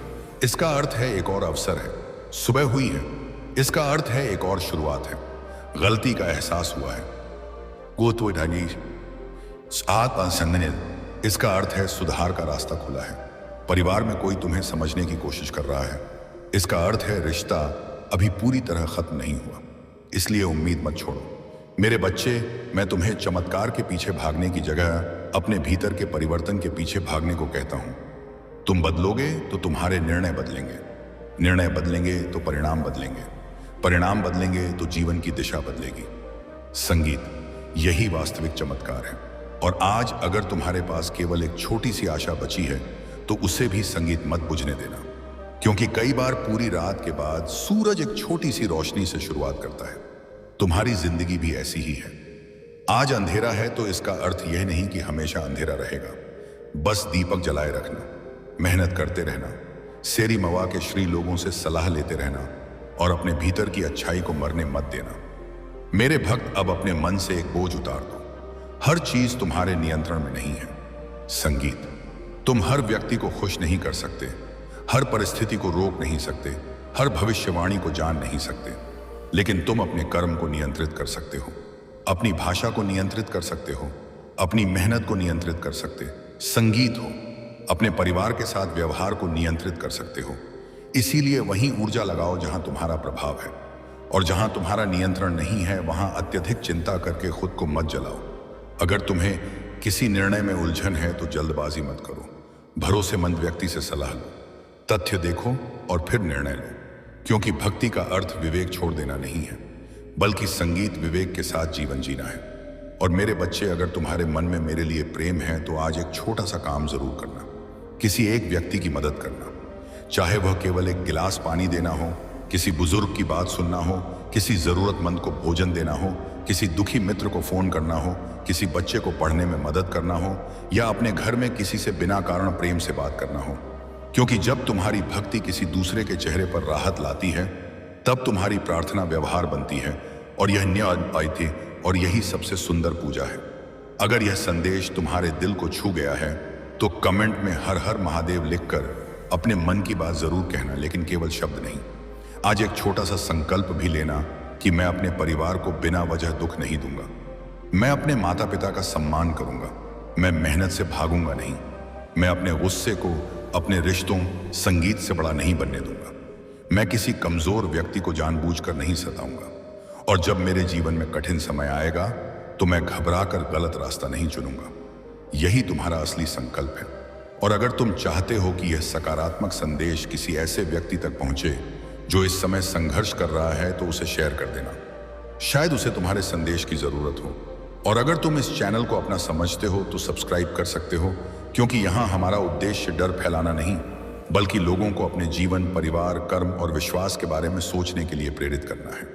इसका अर्थ है एक और अवसर है। सुबह हुई है, इसका अर्थ है एक और शुरुआत है। गलती का एहसास हुआ है, इसका अर्थ है सुधार का रास्ता खुला है। परिवार में कोई तुम्हें समझने की कोशिश कर रहा है, इसका अर्थ है रिश्ता अभी पूरी तरह खत्म नहीं हुआ। इसलिए उम्मीद मत छोड़ो। मेरे बच्चे, मैं तुम्हें चमत्कार के पीछे भागने की जगह अपने भीतर के परिवर्तन के पीछे भागने को कहता हूं। तुम बदलोगे तो तुम्हारे निर्णय बदलेंगे, निर्णय बदलेंगे तो परिणाम बदलेंगे, परिणाम बदलेंगे तो जीवन की दिशा बदलेगी। संगीत, यही वास्तविक चमत्कार है। और आज अगर तुम्हारे पास केवल एक छोटी सी आशा बची है तो उसे भी संगीत मत बुझने देना, क्योंकि कई बार पूरी रात के बाद सूरज एक छोटी सी रोशनी से शुरुआत करता है। तुम्हारी जिंदगी भी ऐसी ही है। आज अंधेरा है तो इसका अर्थ यह नहीं कि हमेशा अंधेरा रहेगा। बस दीपक जलाए रखना, मेहनत करते रहना, सेरी मवा के श्री लोगों से सलाह लेते रहना और अपने भीतर की अच्छाई को मरने मत देना। मेरे भक्त, अब अपने मन से एक बोझ उतार दो। हर चीज तुम्हारे नियंत्रण में नहीं है। संगीत, तुम हर व्यक्ति को खुश नहीं कर सकते, हर परिस्थिति को रोक नहीं सकते, हर भविष्यवाणी को जान नहीं सकते, लेकिन तुम अपने कर्म को नियंत्रित कर सकते हो, अपनी भाषा को नियंत्रित कर सकते हो, अपनी मेहनत को नियंत्रित कर सकते। संगीत हो, अपने परिवार के साथ व्यवहार को नियंत्रित कर सकते हो। इसीलिए वहीं ऊर्जा लगाओ जहां तुम्हारा प्रभाव है, और जहां तुम्हारा नियंत्रण नहीं है वहां अत्यधिक चिंता करके खुद को मत जलाओ। अगर तुम्हें किसी निर्णय में उलझन है तो जल्दबाजी मत करो। भरोसेमंद व्यक्ति से सलाह लो, तथ्य देखो और फिर निर्णय लो, क्योंकि भक्ति का अर्थ विवेक छोड़ देना नहीं है, बल्कि संगीत विवेक के साथ जीवन जीना है। और मेरे बच्चे, अगर तुम्हारे मन में मेरे लिए प्रेम है तो आज एक छोटा सा काम जरूर करना। किसी एक व्यक्ति की मदद करना, चाहे वह केवल एक गिलास पानी देना हो, किसी बुजुर्ग की बात सुनना हो, किसी जरूरतमंद को भोजन देना हो, किसी दुखी मित्र को फोन करना हो, किसी बच्चे को पढ़ने में मदद करना हो, या अपने घर में किसी से बिना कारण प्रेम से बात करना हो। क्योंकि जब तुम्हारी भक्ति किसी दूसरे के चेहरे पर राहत लाती है, तब तुम्हारी प्रार्थना व्यवहार बनती है, और यह न्याय और यही सबसे सुंदर पूजा है। अगर यह संदेश तुम्हारे दिल को छू गया है तो कमेंट में हर हर महादेव लिखकर अपने मन की बात जरूर कहना, लेकिन केवल शब्द नहीं। आज एक छोटा सा संकल्प भी लेना कि मैं अपने परिवार को बिना वजह दुख नहीं दूंगा, मैं अपने माता पिता का सम्मान करूंगा, मैं मेहनत से भागूंगा नहीं, मैं अपने गुस्से को, अपने रिश्तों, संगीत से बड़ा नहीं बनने दूंगा, मैं किसी कमजोर व्यक्ति को जानबूझकर नहीं सताऊंगा, और जब मेरे जीवन में कठिन समय आएगा तो मैं घबराकर गलत रास्ता नहीं चुनूंगा। यही तुम्हारा असली संकल्प है। और अगर तुम चाहते हो कि यह सकारात्मक संदेश किसी ऐसे व्यक्ति तक पहुंचे जो इस समय संघर्ष कर रहा है, तो उसे शेयर कर देना। शायद उसे तुम्हारे संदेश की जरूरत हो। और अगर तुम इस चैनल को अपना समझते हो तो सब्सक्राइब कर सकते हो, क्योंकि यहाँ हमारा उद्देश्य डर फैलाना नहीं, बल्कि लोगों को अपने जीवन, परिवार, कर्म और विश्वास के बारे में सोचने के लिए प्रेरित करना है।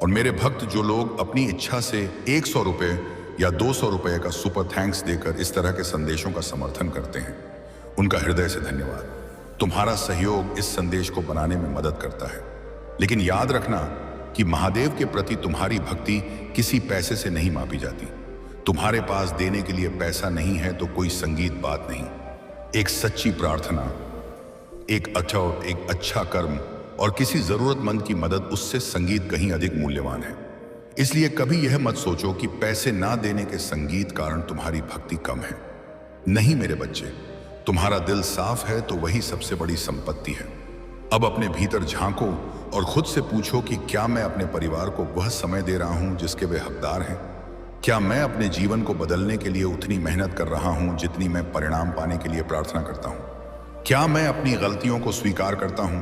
और मेरे भक्त जो लोग अपनी इच्छा से 100 रुपये या 200 रुपये का सुपर थैंक्स देकर इस तरह के संदेशों का समर्थन करते हैं, उनका हृदय से धन्यवाद। तुम्हारा सहयोग इस संदेश को बनाने में मदद करता है। लेकिन याद रखना कि महादेव के प्रति तुम्हारी भक्ति किसी पैसे से नहीं मापी जाती। तुम्हारे पास देने के लिए पैसा नहीं है तो कोई संगीत बात नहीं। एक सच्ची प्रार्थना, एक अटूट, एक अच्छा कर्म और किसी जरूरतमंद की मदद, उससे संगीत कहीं अधिक मूल्यवान है। इसलिए कभी यह मत सोचो कि पैसे ना देने के संगीत कारण तुम्हारी भक्ति कम है। नहीं मेरे बच्चे, तुम्हारा दिल साफ है तो वही सबसे बड़ी संपत्ति है। अब अपने भीतर झांको और खुद से पूछो कि क्या मैं अपने परिवार को वह समय दे रहा हूं जिसके वे हकदार हैं? क्या मैं अपने जीवन को बदलने के लिए उतनी मेहनत कर रहा हूं जितनी मैं परिणाम पाने के लिए प्रार्थना करता हूं? क्या मैं अपनी गलतियों को स्वीकार करता हूं?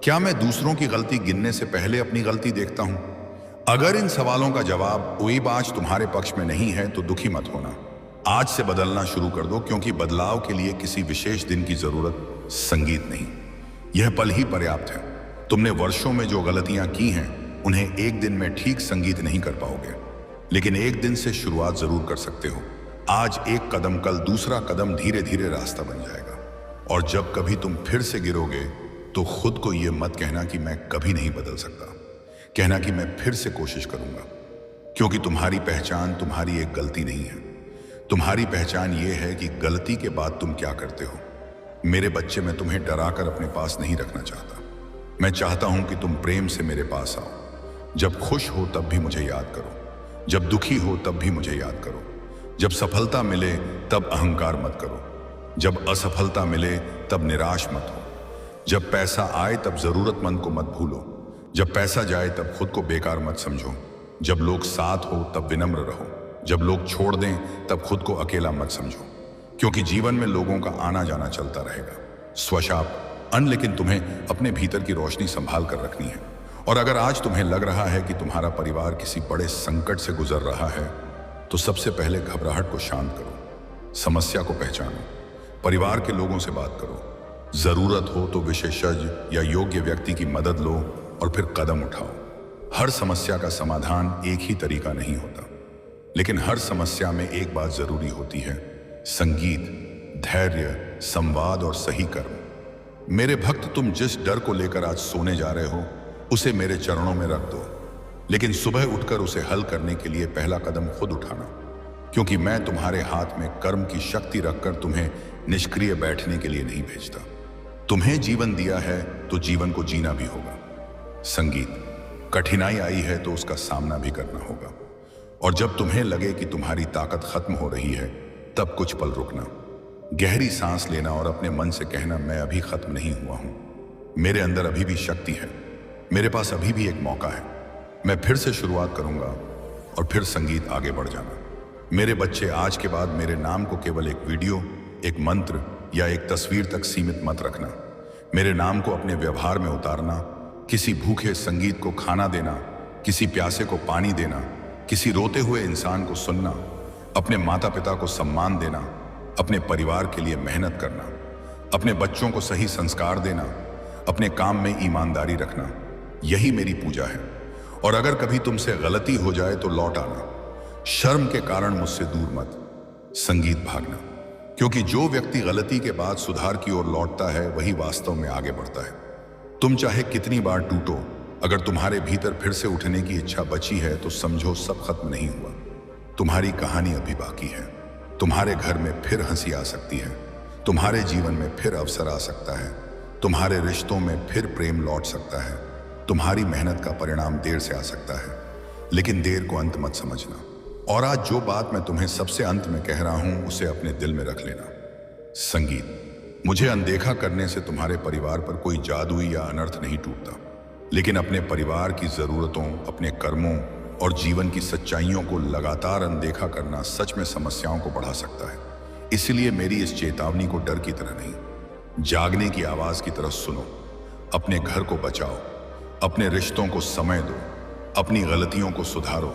क्या मैं दूसरों की गलती गिनने से पहले अपनी गलती देखता हूं? अगर इन सवालों का जवाब कोई आज तुम्हारे पक्ष में नहीं है तो दुखी मत होना। आज से बदलना शुरू कर दो, क्योंकि बदलाव के लिए किसी विशेष दिन की जरूरत, संगीत नहीं। यह पल ही पर्याप्त है। तुमने वर्षों में जो गलतियां की हैं, उन्हें एक दिन में ठीक संगीत नहीं कर पाओगे, लेकिन एक दिन से शुरुआत जरूर कर सकते हो। आज एक कदम, कल दूसरा कदम, धीरे धीरे रास्ता बन जाएगा। और जब कभी तुम फिर से गिरोगे तो खुद को यह मत कहना कि मैं कभी नहीं बदल सकता। कहना कि मैं फिर से कोशिश करूंगा, क्योंकि तुम्हारी पहचान तुम्हारी एक गलती नहीं है। तुम्हारी पहचान यह है कि गलती के बाद तुम क्या करते हो। मेरे बच्चे, मैं तुम्हें डराकर अपने पास नहीं रखना चाहता। मैं चाहता हूं कि तुम प्रेम से मेरे पास आओ। जब खुश हो तब भी मुझे याद करो, जब दुखी हो तब भी मुझे याद करो, जब सफलता मिले तब अहंकार मत करो, जब असफलता मिले तब निराश मत हो, जब पैसा आए तब जरूरतमंद को मत भूलो, जब पैसा जाए तब खुद को बेकार मत समझो, जब लोग साथ हो तब विनम्र रहो, जब लोग छोड़ दें तब खुद को अकेला मत समझो, क्योंकि जीवन में लोगों का आना जाना चलता रहेगा। स्वशाप अन, लेकिन तुम्हें अपने भीतर की रोशनी संभाल कर रखनी है। और अगर आज तुम्हें लग रहा है कि तुम्हारा परिवार किसी बड़े संकट से गुजर रहा है, तो सबसे पहले घबराहट को शांत करो, समस्या को पहचानो, परिवार के लोगों से बात करो, जरूरत हो तो विशेषज्ञ या योग्य व्यक्ति की मदद लो और फिर कदम उठाओ। हर समस्या का समाधान एक ही तरीका नहीं होता, लेकिन हर समस्या में एक बात जरूरी होती है, संगीत, धैर्य, संवाद और सही कर्म। मेरे भक्त, तुम जिस डर को लेकर आज सोने जा रहे हो, उसे मेरे चरणों में रख दो, लेकिन सुबह उठकर उसे हल करने के लिए पहला कदम खुद उठाना, क्योंकि मैं तुम्हारे हाथ में कर्म की शक्ति रखकर तुम्हें निष्क्रिय बैठने के लिए नहीं भेजता। तुम्हें जीवन दिया है तो जीवन को जीना भी होगा। संगीत, कठिनाई आई है तो उसका सामना भी करना होगा। और जब तुम्हें लगे कि तुम्हारी ताकत खत्म हो रही है, तब कुछ पल रुकना, गहरी सांस लेना और अपने मन से कहना, मैं अभी खत्म नहीं हुआ हूं, मेरे अंदर अभी भी शक्ति है, मेरे पास अभी भी एक मौका है, मैं फिर से शुरुआत करूंगा। और फिर संगीत आगे बढ़ जाना। मेरे बच्चे, आज के बाद मेरे नाम को केवल एक वीडियो, एक मंत्र या एक तस्वीर तक सीमित मत रखना। मेरे नाम को अपने व्यवहार में उतारना, किसी भूखे संगीत को खाना देना, किसी प्यासे को पानी देना, किसी रोते हुए इंसान को सुनना, अपने माता पिता को सम्मान देना, अपने परिवार के लिए मेहनत करना, अपने बच्चों को सही संस्कार देना, अपने काम में ईमानदारी रखना, यही मेरी पूजा है। और अगर कभी तुमसे गलती हो जाए तो लौट आना, शर्म के कारण मुझसे दूर मत। संगीत, भागना, क्योंकि जो व्यक्ति गलती के बाद सुधार की ओर लौटता है, वही वास्तव में आगे बढ़ता है। तुम चाहे कितनी बार टूटो, अगर तुम्हारे भीतर फिर से उठने की इच्छा बची है तो समझो सब खत्म नहीं हुआ। तुम्हारी कहानी अभी बाकी है। तुम्हारे घर में फिर हंसी आ सकती है, तुम्हारे जीवन में फिर अवसर आ सकता है, तुम्हारे रिश्तों में फिर प्रेम लौट सकता है, तुम्हारी मेहनत का परिणाम देर से आ सकता है, लेकिन देर को अंत मत समझना। और आज जो बात मैं तुम्हें सबसे अंत में कह रहा हूं, उसे अपने दिल में रख लेना। संगीत, मुझे अनदेखा करने से तुम्हारे परिवार पर कोई जादू या अनर्थ नहीं टूटता, लेकिन अपने परिवार की जरूरतों, अपने कर्मों और जीवन की सच्चाइयों को लगातार अनदेखा करना सच में समस्याओं को बढ़ा सकता है। इसलिए मेरी इस चेतावनी को डर की तरह नहीं, जागने की आवाज की तरह सुनो। अपने घर को बचाओ, अपने रिश्तों को समय दो, अपनी गलतियों को सुधारो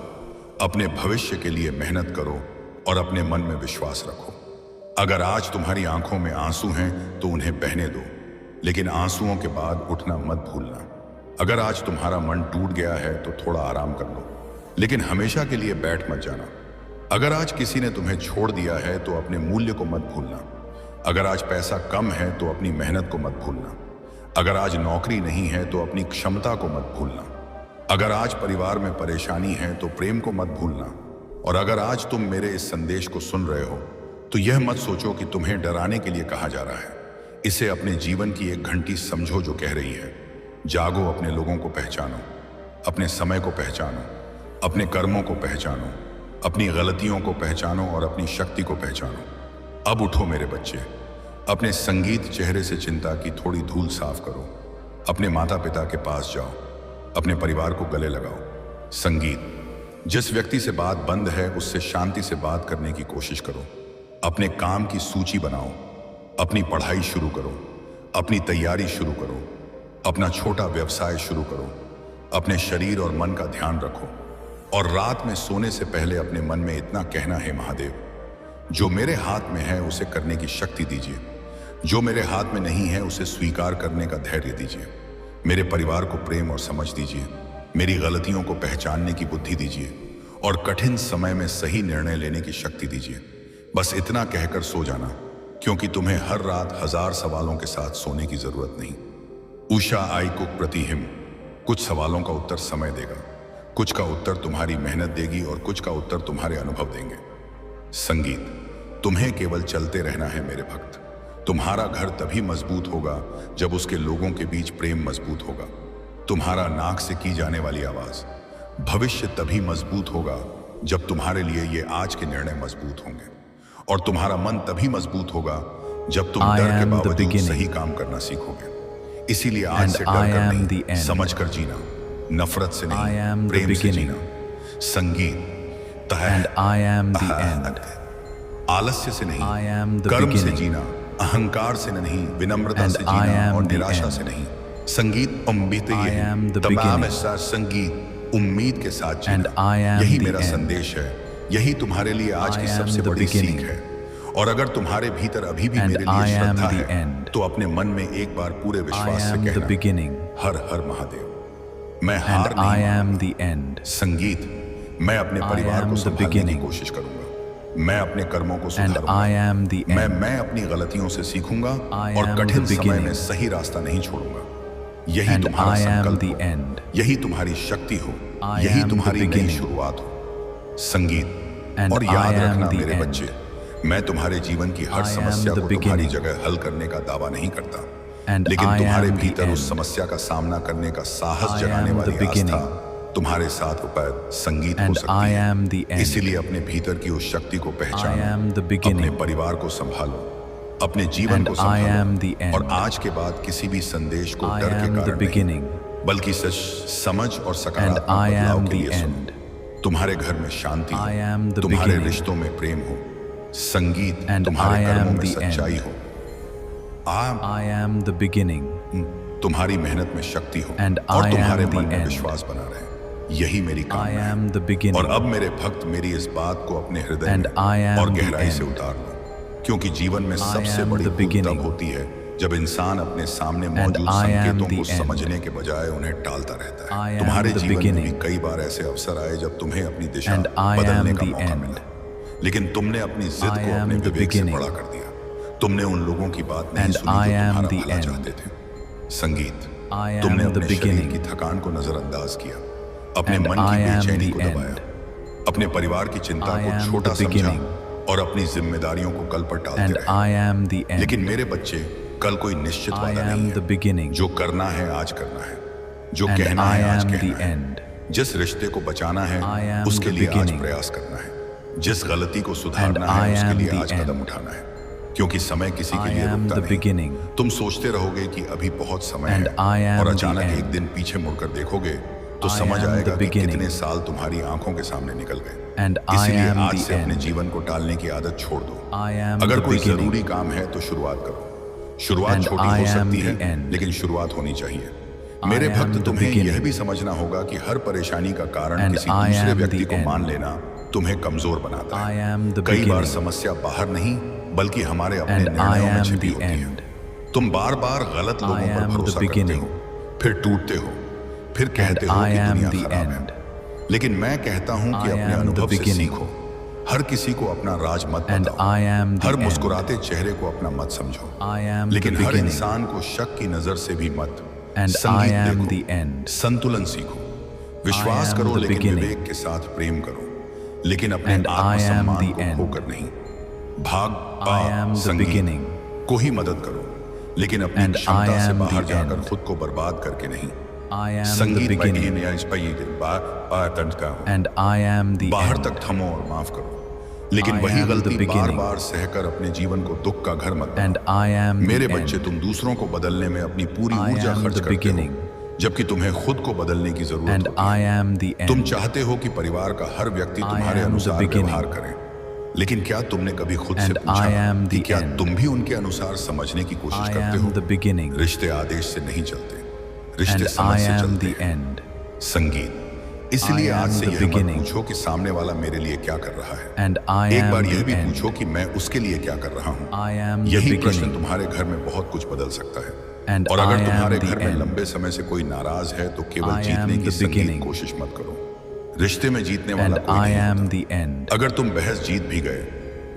अपने भविष्य के लिए मेहनत करो और अपने मन में विश्वास रखो। अगर आज तुम्हारी आंखों में आंसू हैं तो उन्हें बहने दो, लेकिन आंसुओं के बाद उठना मत भूलना। अगर आज तुम्हारा मन टूट गया है तो थोड़ा आराम कर लो, लेकिन हमेशा के लिए बैठ मत जाना। अगर आज किसी ने तुम्हें छोड़ दिया है तो अपने मूल्य को मत भूलना। अगर आज पैसा कम है तो अपनी मेहनत को मत भूलना। अगर आज नौकरी नहीं है तो अपनी क्षमता को मत भूलना। अगर आज परिवार में परेशानी है तो प्रेम को मत भूलना। और अगर आज तुम मेरे इस संदेश को सुन रहे हो तो यह मत सोचो कि तुम्हें डराने के लिए कहा जा रहा है। इसे अपने जीवन की एक घंटी समझो जो कह रही है, जागो, अपने लोगों को पहचानो, अपने समय को पहचानो, अपने कर्मों को पहचानो, अपनी गलतियों को पहचानो और अपनी शक्ति को पहचानो। अब उठो मेरे बच्चे, अपने संगीत चेहरे से चिंता की थोड़ी धूल साफ करो। अपने माता पिता के पास जाओ, अपने परिवार को गले लगाओ। संगीत, जिस व्यक्ति से बात बंद है उससे शांति से बात करने की कोशिश करो। अपने काम की सूची बनाओ, अपनी पढ़ाई शुरू करो, अपनी तैयारी शुरू करो, अपना छोटा व्यवसाय शुरू करो। अपने शरीर और मन का ध्यान रखो और रात में सोने से पहले अपने मन में इतना कहना है, महादेव, जो मेरे हाथ में है उसे करने की शक्ति दीजिए, जो मेरे हाथ में नहीं है उसे स्वीकार करने का धैर्य दीजिए। मेरे परिवार को प्रेम और समझ दीजिए, मेरी गलतियों को पहचानने की बुद्धि दीजिए और कठिन समय में सही निर्णय लेने की शक्ति दीजिए। बस इतना कहकर सो जाना, क्योंकि तुम्हें हर रात 1000 सवालों के साथ सोने की जरूरत नहीं। उषा आई कुक प्रतिहिम, कुछ सवालों का उत्तर समय देगा, कुछ का उत्तर तुम्हारी मेहनत देगी और कुछ का उत्तर तुम्हारे अनुभव देंगे। संगीत, तुम्हें केवल चलते रहना है मेरे भक्त। तुम्हारा घर तभी मजबूत होगा जब उसके लोगों के बीच प्रेम मजबूत होगा। तुम्हारा नाक से की जाने वाली आवाज, भविष्य तभी मजबूत होगा जब तुम्हारे लिए ये आज के निर्णय मजबूत होंगे। और तुम्हारा मन तभी मजबूत होगा जब तुम डर के बावजूद सही काम करना सीखोगे। इसीलिए आज से डर कर नहीं, समझ कर जीना, नफरत से नहीं, प्रेम से जीना। संगीत, आलस्य से नहीं, कर्म से जीना, अहंकार से नहीं, विनम्रता से जीना और निराशा से नहीं। संगीत संगीत उम्मीद के साथ जीना, यही मेरा संदेश है। यही तुम्हारे लिए आज की सबसे बड़ी सीख है। और अगर तुम्हारे भीतर अभी भी मेरे लिए श्रद्धा है तो अपने मन में एक बार पूरे विश्वास से कहना, हर हर महादेव, मैं हार नहीं। संगीत, मैं अपने परिवार को संभालने की कोशिश करूंगा, मैं अपने कर्मों को सुधारूंगा, मैं अपनी गलतियों से सीखूंगा और कठिन समय में सही रास्ता नहीं छोड़ूंगा। यही तुम्हारा संकल्प हो, यही तुम्हारी शक्ति हो, यही तुम्हारी नई शुरुआत हो। संगीत, और याद रखना मेरे बच्चे, मैं तुम्हारे जीवन की हर समस्या को तुम्हारी जगह हल करने का दावा नहीं करता, लेकिन तुम्हारे भीतर उस समस्या का सामना करने का साहस जगाने वाली आस्था तुम्हारे साथ उपैद संगीत हो सकती है। इसीलिए अपने भीतर की उस शक्ति को पहचानो, अपने परिवार को संभालो, अपने जीवन को संभालो और आज के बाद किसी भी संदेश को डर के कारण नहीं, बल्कि समझ और सकारात्मक बदलाव के लिए सुनो। तुम्हारे घर में शांति हो, तुम्हारे रिश्तों में प्रेम हो, संगीत तुम्हारे कर्मों में सच्चाई हो, तुम्हारी मेहनत में शक्ति हो और तुम्हारे मन में विश्वास बना रहे। यही मेरी कामना है। और अब मेरे भक्त मेरी इस बात को अपने हृदय में और गहराई से उतार लो, क्योंकि जीवन में सबसे बड़ी भूल तब होती है जब इंसान अपने सामने मौजूद संकेतों को समझने के बजाय उन्हें टालता रहता है। तुम्हारे जीवन में भी कई बार ऐसे अवसर आए जब तुम्हें अपनी दिशा बदलने का मौका मिला, लेकिन तुमने अपनी जिद को अपने विवेक से बड़ा कर दिया। तुमने उन लोगों की बात नहीं सुनी जो तुम्हारा भला चाहते थे। संगीत, तुमने अपने शरीर की थकान को नजरअंदाज किया, अपने मन की बेचैनी को दबाया, अपने परिवार की चिंता को छोटा समझा और अपनी जिम्मेदारियों को कल पर टालते रहे। लेकिन मेरे बच्चे, कल कोई निश्चित वादा नहीं है। जो करना है आज करना है, जो कहना है आज कहना है, जिस रिश्ते को बचाना है उसके लिए आज प्रयास करना है, जिस गलती को सुधारना है उसके लिए आज कदम उठाना है, क्योंकि समय किसी के लिए रुकता नहीं। तुम सोचते रहोगे कि अभी बहुत समय है और अचानक एक दिन पीछे मुड़कर देखोगे तो समझ आएगा कि कितने साल तुम्हारी आंखों के सामने निकल गए। इसलिए आज से अपने जीवन को टालने की आदत छोड़ दो। अगर कोई जरूरी काम है तो शुरुआत करो। शुरुआत छोटी हो सकती है, लेकिन शुरुआत होनी चाहिए। मेरे I am भक्त, the तुम्हें यह beginning. भी समझना होगा कि हर परेशानी का कारण And किसी I दूसरे am व्यक्ति the को मान end. लेना तुम्हें कमजोर बनाता I है। am the कई बार beginning. समस्या बाहर नहीं बल्कि हमारे अपने And I निर्णयों में am छिपी the होती है। end. तुम बार बार गलत I लोगों पर am the भरोसा करते beginning. हो, फिर टूटते हो, फिर कहते हो I कि am दुनिया the खराब end. है। लेकिन मैं कहता हूं कि I अपने am the अनुभव से beginning. सीखो। हर किसी को अपना राज मत And बताओ। I am the her end. मुस्कुराते चेहरे को अपना मत समझो। I am the लेकिन हर beginning. इंसान को शक की नजर से भी मत। And I संगीत am देखो, the end. संतुलन सीखो, विश्वास I am करो, the लेकिन beginning. विवेक के साथ प्रेम करो, लेकिन अपने And I am आत्मसम्मान the को end. खोकर नहीं। भाग I am the संगीत beginning. को ही मदद करो, लेकिन अपनी And I क्षमता से am बाहर the जाकर end. खुद को बर्बाद करके नहीं। I am the संगीत beginning. And I am the बाहर end. तक थमो और माफ करो, लेकिन I वही am the गलती बार beginning. बार सहकर अपने जीवन को दुख का घर मत बनाओ। And I am मेरे the बच्चे, end. तुम दूसरों को बदलने में अपनी पूरी I ऊर्जा am खर्च the करते beginning. हो, जबकि तुम्हें खुद को बदलने की जरूरत And होती I है। am the तुम end. चाहते हो कि परिवार का हर व्यक्ति I तुम्हारे am the अनुसार beginning. व्यवहार करे, लेकिन क्या तुमने कभी खुद से And पूछा I am कि the क्या end. तुम भी उनके अनुसार समझने की कोशिश I करते am हो? the beginning. रिश्ते आदेश से नहीं चलते, रिश्ते And समझ I I से am चलते the हैं। end. संगीत, इसलिए I आज am से the यह मत beginning. पूछो कि सामने वाला मेरे लिए क्या कर रहा है। And I एक am बार यह the भी end. पूछो कि मैं उसके लिए क्या कर रहा हूँ। I am the यही प्रश्न beginning. तुम्हारे घर में बहुत कुछ बदल सकता है। And और अगर I am तुम्हारे the घर में end. लंबे समय से कोई नाराज है तो केवल I am जीतने की the संगीत beginning. कोशिश मत करो। रिश्ते में जीतने वाला And कोई I नहीं am होता। the end. अगर तुम बहस जीत भी गए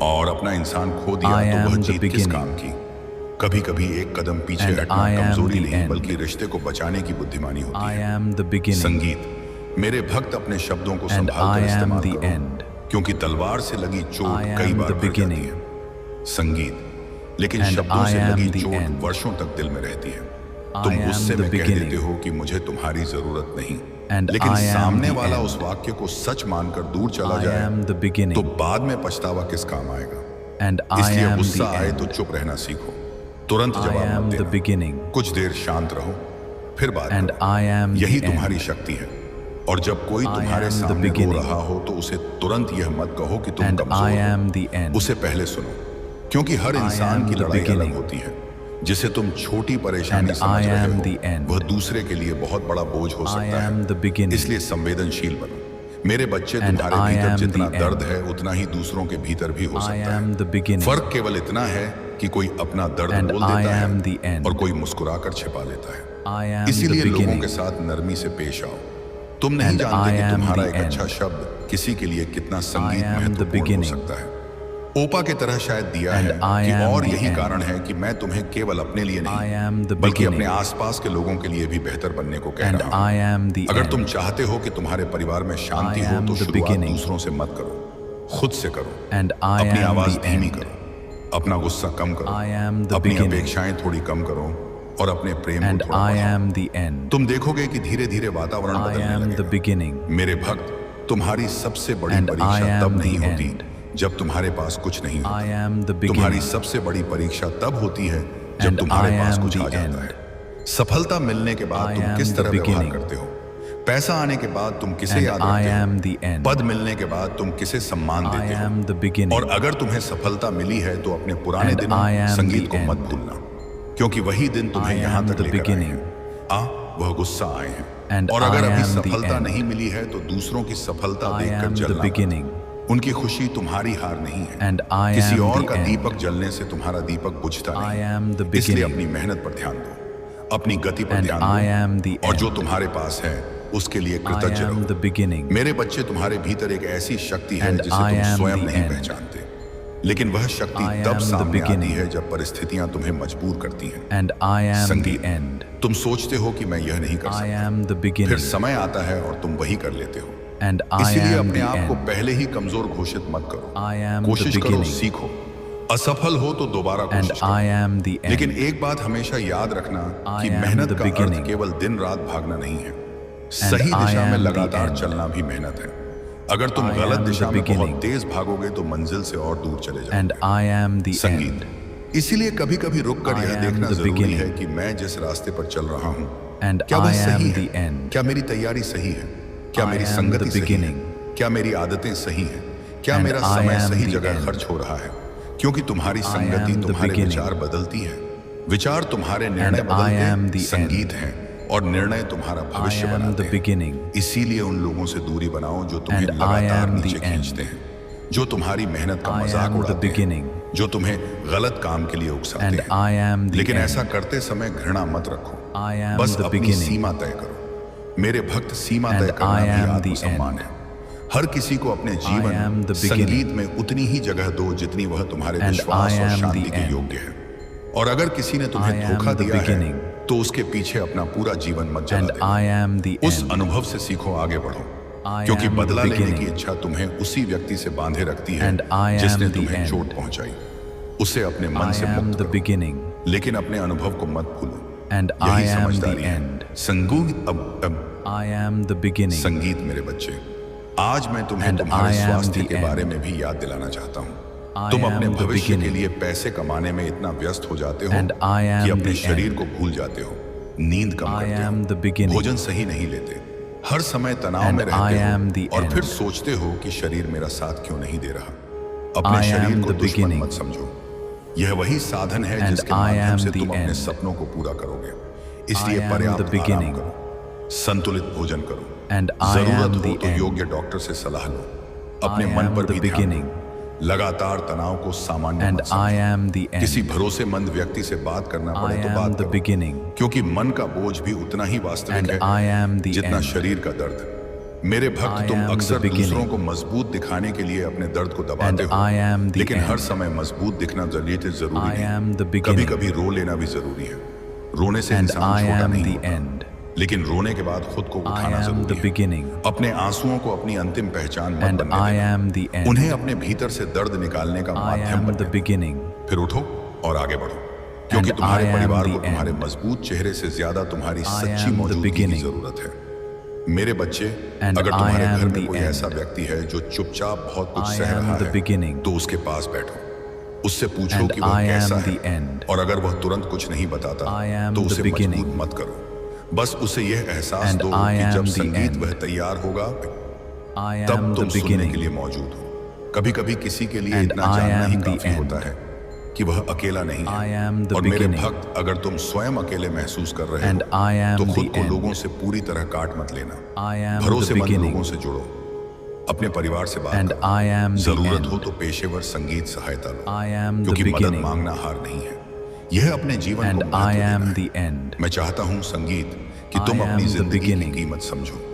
और अपना इंसान खो दिया I तो वह am the जीत किस beginning. काम की। कभी कभी एक कदम पीछे And हटना I am कमजोरी the नहीं end. बल्कि रिश्ते को बचाने की बुद्धिमानी होती I है। am the beginning. संगीत, मेरे भक्त अपने शब्दों को And संभाल I कर am इस्तेमाल the करो, end. क्योंकि तलवार से लगी चोट I कई am बार the भर जाती beginning. है। संगीत, लेकिन And शब्दों I से am लगी the चोट end. वर्षों तक दिल में रहती है। I तुम am गुस्से the में कह beginning. देते हो कि मुझे तुम्हारी जरूरत नहीं, And लेकिन I am सामने the वाला end. उस वाक्य को सच मानकर दूर चला I जाए am the beginning. तो बाद में पछतावा किस काम आएगा। And I इसलिए am गुस्सा the आए end. तो चुप रहना सीखो, तुरंत I जवाब am मत the देना, beginning. कुछ देर शांत रहो, फिर बात And करो। I am यही the तुम्हारी end. शक्ति है। और जब कोई I तुम्हारे am the सामने रो beginning. रहा हो तो उसे तुरंत यह मत कहो कि तुम And कमजोर I हो। am the end. उसे पहले सुनो, क्योंकि हर I इंसान am की the लड़ाई अलग beginning. होती है। जिसे तुम छोटी परेशानी And समझ I रहे am हो, the end. वह दूसरे के लिए बहुत बड़ा बोझ हो I सकता am है। the beginning. इसलिए संवेदनशील बनो। मेरे बच्चे, And तुम्हारे I भीतर am जितना the दर्द end. है उतना ही दूसरों के भीतर भी हो I सकता am है। the beginning. फर्क केवल इतना है कि कोई अपना दर्द And बोल I देता am the है end. और कोई मुस्कुराकर छिपा लेता है। I am the इसीलिए लोगों beginning. के साथ नरमी से पेश आओ। तुम नहीं And जानते I कि am तुम्हारा the एक अच्छा end. शब्द किसी के लिए कितना संगीत am the महत्वपूर्ण हो beginning. सकता है। ओपा के तरह शायद दिया And है I कि am और the यही end. कारण है कि मैं तुम्हें केवल अपने लिए I नहीं am the बल्कि अपने beginning. आसपास के लोगों के लिए भी बेहतर बनने को कह And रहा I हूँ। am the अगर end. तुम चाहते हो कि तुम्हारे परिवार में शांति I हो am तो the शुरुआत beginning. दूसरों से मत करो, खुद से करो। And I अपनी am आवाज the धीमी end. करो, अपना गुस्सा कम करो, I am the अपनी beginning. अपेक्षाएं थोड़ी कम करो और अपने प्रेम And को थोड़ा I बढ़ाओ। am the end. तुम देखोगे कि धीरे धीरे वातावरण I बदलने am the लगेगा। beginning. मेरे भक्त, तुम्हारी सबसे बड़ी And I परीक्षा am तब the नहीं होती end. जब तुम्हारे पास कुछ नहीं I होता। am the तुम्हारी beginning. सबसे बड़ी परीक्षा तब होती है जब And तुम्हारे I पास am कुछ the आ जाता end. है। सफलता मिलने के बाद I तुम am किस the तरह व्यवहार beginning. करते हो, पैसा आने के बाद तुम किसे And याद I रखते am हो, the end. पद मिलने के बाद तुम किसे सम्मान I देते am the हो। beginning. और अगर तुम्हें सफलता मिली है तो अपने पुराने And दिनों I am संगीत the को मत end. भूलना, क्योंकि वही दिन तुम्हें I यहाँ am तक the लेकर आए beginning. हैं। वह गुस्सा आए हैं। And और अगर I अभी am the सफलता end. नहीं मिली है तो दूसरों की सफलता I देखकर am the जलना मत। beginning. उनकी खुशी तुम्हारी हार नहीं है। And I किसी am और the का end. दीपक जलने से तुम्हारा दीपक बुझता I नहीं। am the इसलिए beginning. अपनी मेहनत पर ध्यान दो, अपनी गति पर And ध्यान I दो am the और जो end. तुम्हारे पास है उसके लिए I कृतज्ञ am the रहो। beginning. मेरे बच्चे, तुम्हारे भीतर एक ऐसी शक्ति है And जिसे I तुम am स्वयं the नहीं end. पहचानते, लेकिन वह शक्ति I तब am the सामने आती beginning. है जब परिस्थितियां तुम्हें मजबूर करती हैं। And I am the संगीत, end. तुम सोचते हो कि मैं यह नहीं कर I सकता, am the फिर beginning. समय आता है और तुम वही कर लेते हो। And I इसीलिए am अपने the आप को end. पहले ही कमजोर घोषित मत करो। I am the कोशिश करो, beginning. सीखो, असफल हो तो दोबारा And कोशिश I करो। am the लेकिन end. एक बात हमेशा याद रखना I कि am मेहनत the का अर्थ beginning. केवल दिन रात भागना नहीं है, सही I दिशा में am the लगातार end. चलना भी मेहनत है। अगर तुम I गलत am the दिशा में बहुत beginning. तेज भागोगे तो मंजिल से और दूर चले And जाओगे। I am the संगीत, end. इसीलिए कभी कभी रुक कर I यह am देखना the जरूरी beginning. है कि मैं जिस रास्ते पर चल रहा हूँ And क्या वह I am सही the है, end. क्या मेरी तैयारी सही है, क्या I मेरी am संगति the सही है, beginning. क्या मेरी आदतें सही हैं, क्या And मेरा I समय am सही the जगह end. खर्च हो रहा है, क्योंकि तुम्हारी I संगति am the तुम्हारे beginning. विचार बदलती है, विचार तुम्हारे निर्णय And I am बदलते the संगीत हैं और निर्णय तुम्हारा I भविष्य am बनाते the हैं। beginning. इसीलिए उन लोगों से दूरी बनाओ जो तुम्हें And I लगातार am the नीचे end. खींचते हैं, जो तुम्हारी मेहनत का I मजाक am the उड़ाते beginning. हैं, जो तुम्हें गलत काम के लिए उकसाते And हैं। I am the लेकिन end. ऐसा करते समय घृणा मत रखो, I am बस the अपनी beginning. सीमा तय करो। मेरे भक्त, सीमा And तय करना I भी am the आत्मसम्मान end. है। हर किसी को अपने am जीवन the beginning. संगीत में उतनी ही जगह दो जितनी वह तुम्हारे And विश्वास I और am शांति the के end. योग्य है। और अगर किसी ने तुम्हें I am धोखा the दिया है beginning. तो उसके पीछे अपना पूरा जीवन मत जला And देना। I am the उस end. अनुभव से सीखो, आगे बढ़ो, I क्योंकि am the बदला लेने की beginning. इच्छा तुम्हें उसी व्यक्ति से बांधे रखती है And I am जिसने the तुम्हें end. चोट पहुंचाई। उसे अपने मन I से am मुक्त the करो, beginning. लेकिन अपने अनुभव को मत भूलो। And I यही am the समझदारी है। end. संगीत अब I am the beginning. संगीत मेरे बच्चे, आज मैं तुम्हें And तुम्हारे I am स्वास्थ्य the के बारे end. में भी याद दिलाना चाहता हूँ। I तुम am अपने the भविष्य के beginning. लिए पैसे कमाने में इतना व्यस्त हो जाते हो And I am कि अपने the शरीर end. को भूल जाते हो, नींद कम I करते am the हो, beginning. भोजन सही नहीं लेते, हर समय तनाव And में रहते I am हो the और end. फिर सोचते हो कि शरीर मेरा साथ क्यों नहीं दे रहा। अपने I शरीर am को the दुश्मन beginning. मत समझो, यह वही साधन है And जिसके I माध्यम am से the तुम अपने end. सपनों को पूरा करोगे। I इसलिए am पर्याप्त the आराम beginning. करो, संतुलित भोजन करो, And I जरूरत am हो the तो end. योग्य डॉक्टर से सलाह लो, अपने I मन am पर the भी ध्यान beginning. दो, लगातार तनाव को सामान्य And मत I समझो। am the किसी end. भरोसेमंद व्यक्ति से बात करना I पड़े तो am बात the करो, beginning. क्योंकि मन का बोझ भी उतना ही वास्तविक And है I am the जितना end. शरीर का दर्द। मेरे भक्त, I तुम am the अक्सर beginning. दूसरों को मजबूत दिखाने के लिए अपने दर्द को दबाते And हो, I am the लेकिन हर end. समय मजबूत दिखना जरूरी I am the नहीं। beginning. कभी कभी रो लेना भी जरूरी है। रोने से And इंसान I छोटा am नहीं the होता, end. लेकिन रोने के बाद खुद को I उठाना am the जरूरी है। beginning. अपने आंसुओं को अपनी अंतिम पहचान मत And बनने I देना। am the end. उन्हें अपने भीतर से दर्द निकालने का I माध्यम am बनने the दो। beginning. फिर उठो और आगे बढ़ो, क्योंकि And तुम्हारे I am परिवार the को तुम्हारे end. मजबूत चेहरे से ज्यादा तुम्हारी I सच्ची am the मौजूदगी की beginning. जरूरत है। मेरे बच्चे, And अगर I तुम्हारे am घर में the कोई end. ऐसा व्यक्ति है जो चुपचाप बहुत कुछ I सह am रहा the है, beginning. तो उसके पास बैठो, उससे पूछो And कि वह I am कैसा the है, end. और अगर वह तुरंत कुछ नहीं बताता I am तो the उसे beginning. मजबूर मत करो। बस उसे यह एहसास And दो I कि am जब the संगीत end. वह तैयार होगा I तब am the तुम सुनने beginning. के लिए मौजूद हो। कभी कभी किसी के लिए And इतना I जानना ही am the काफी होता end. है कि वह अकेला नहीं I है। am the और मेरे beginning. भक्त, अगर तुम स्वयं अकेले महसूस कर रहे And हो I am तो the खुद को end. लोगों से पूरी तरह काट मत लेना। I am the भरोसेमंद beginning. लोगों से जुड़ो, अपने परिवार से बात And करो, I am the जरूरत end. हो तो पेशेवर संगीत सहायता लो, I am the क्योंकि मदद beginning. मांगना हार नहीं है, यह अपने जीवन And को I महत्व am देना the है। end. मैं चाहता हूँ संगीत कि I तुम am अपनी the जिंदगी की beginning. कीमत समझो,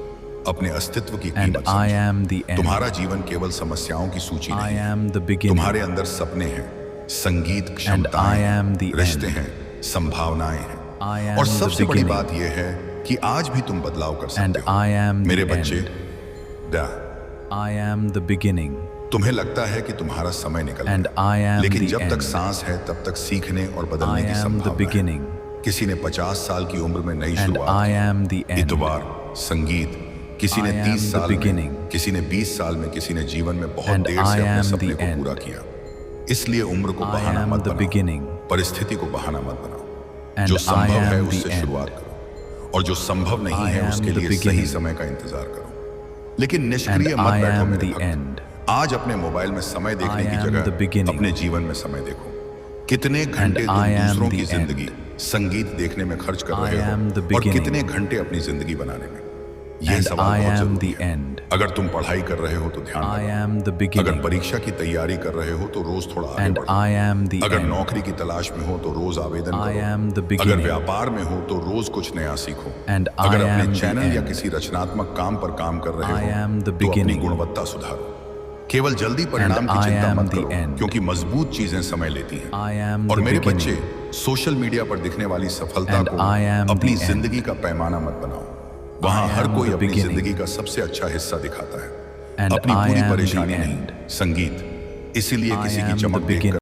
अपने अस्तित्व की And कीमत I समझो। am the end. तुम्हारा जीवन केवल समस्याओं की सूची I नहीं है, am the beginning. तुम्हारे अंदर सपने हैं, संगीत I क्षमताएं am हैं, the रिश्ते end. हैं, संभावनाएं हैं। I am और the सबसे बड़ी beginning. बात यह है कि आज भी तुम बदलाव कर And सकते हो। I am the मेरे बच्चे, end. I am the beginning. तुम्हें लगता है कि तुम्हारा समय निकल And गया, I am लेकिन the जब तक end. सांस है तब तक सीखने और I बदलने की am the संभावना है। beginning. किसी ने 50 साल की उम्र में नई And शुरुआत I की, am the end. इतवार, संगीत, किसी ने I am 30 the साल में, beginning. किसी ने 20 साल में, किसी ने जीवन में बहुत And देर I से अपने am सपने the को end. पूरा किया। इसलिए उम्र को I बहाना am मत the बनाओ, beginning. परिस्थिति को बहाना मत बनाओ। And जो I संभव है am the उससे end. शुरुआत करो, और जो संभव नहीं I है am उसके the लिए सही beginning. समय का इंतजार करो। लेकिन And निष्क्रिय मत I बैठो am मेरे the भक्त। end. आज अपने मोबाइल में समय देखने I की am the जगह beginning. अपने जीवन में समय देखो। कितने घंटे तुम I am दूसरों the की end. जिंदगी संगीत देखने में खर्च कर I रहे am the हो और beginning. कितने घंटे अपनी जिंदगी बनाने में, यह And सवाल I बहुत am जरूरी the है। end. अगर तुम पढ़ाई कर रहे हो तो ध्यान I रखो। am the अगर beginning. परीक्षा की तैयारी कर रहे हो तो रोज थोड़ा आगे And बढ़ो। I am the अगर end. नौकरी की तलाश में हो तो रोज आवेदन I करो। am the अगर beginning. व्यापार में हो तो रोज कुछ नया सीखो। And अगर I am अपने the चैनल या end. किसी रचनात्मक काम पर काम कर रहे I am हो the तो अपनी beginning. गुणवत्ता सुधारो। केवल जल्दी परिणाम की I चिंता am मत the करो, end. क्योंकि मजबूत चीजें समय लेती हैं। I am और the मेरे beginning. बच्चे, सोशल मीडिया पर दिखने वाली सफलता And को I am अपनी the end. जिंदगी का पैमाना मत बनाओ। वहां I हर am कोई the अपनी beginning. जिंदगी का सबसे अच्छा हिस्सा दिखाता है, And अपनी I पूरी am the परेशानी end. नहीं। संगीत, इसीलिए I किसी की am the चमक देखकर beginning.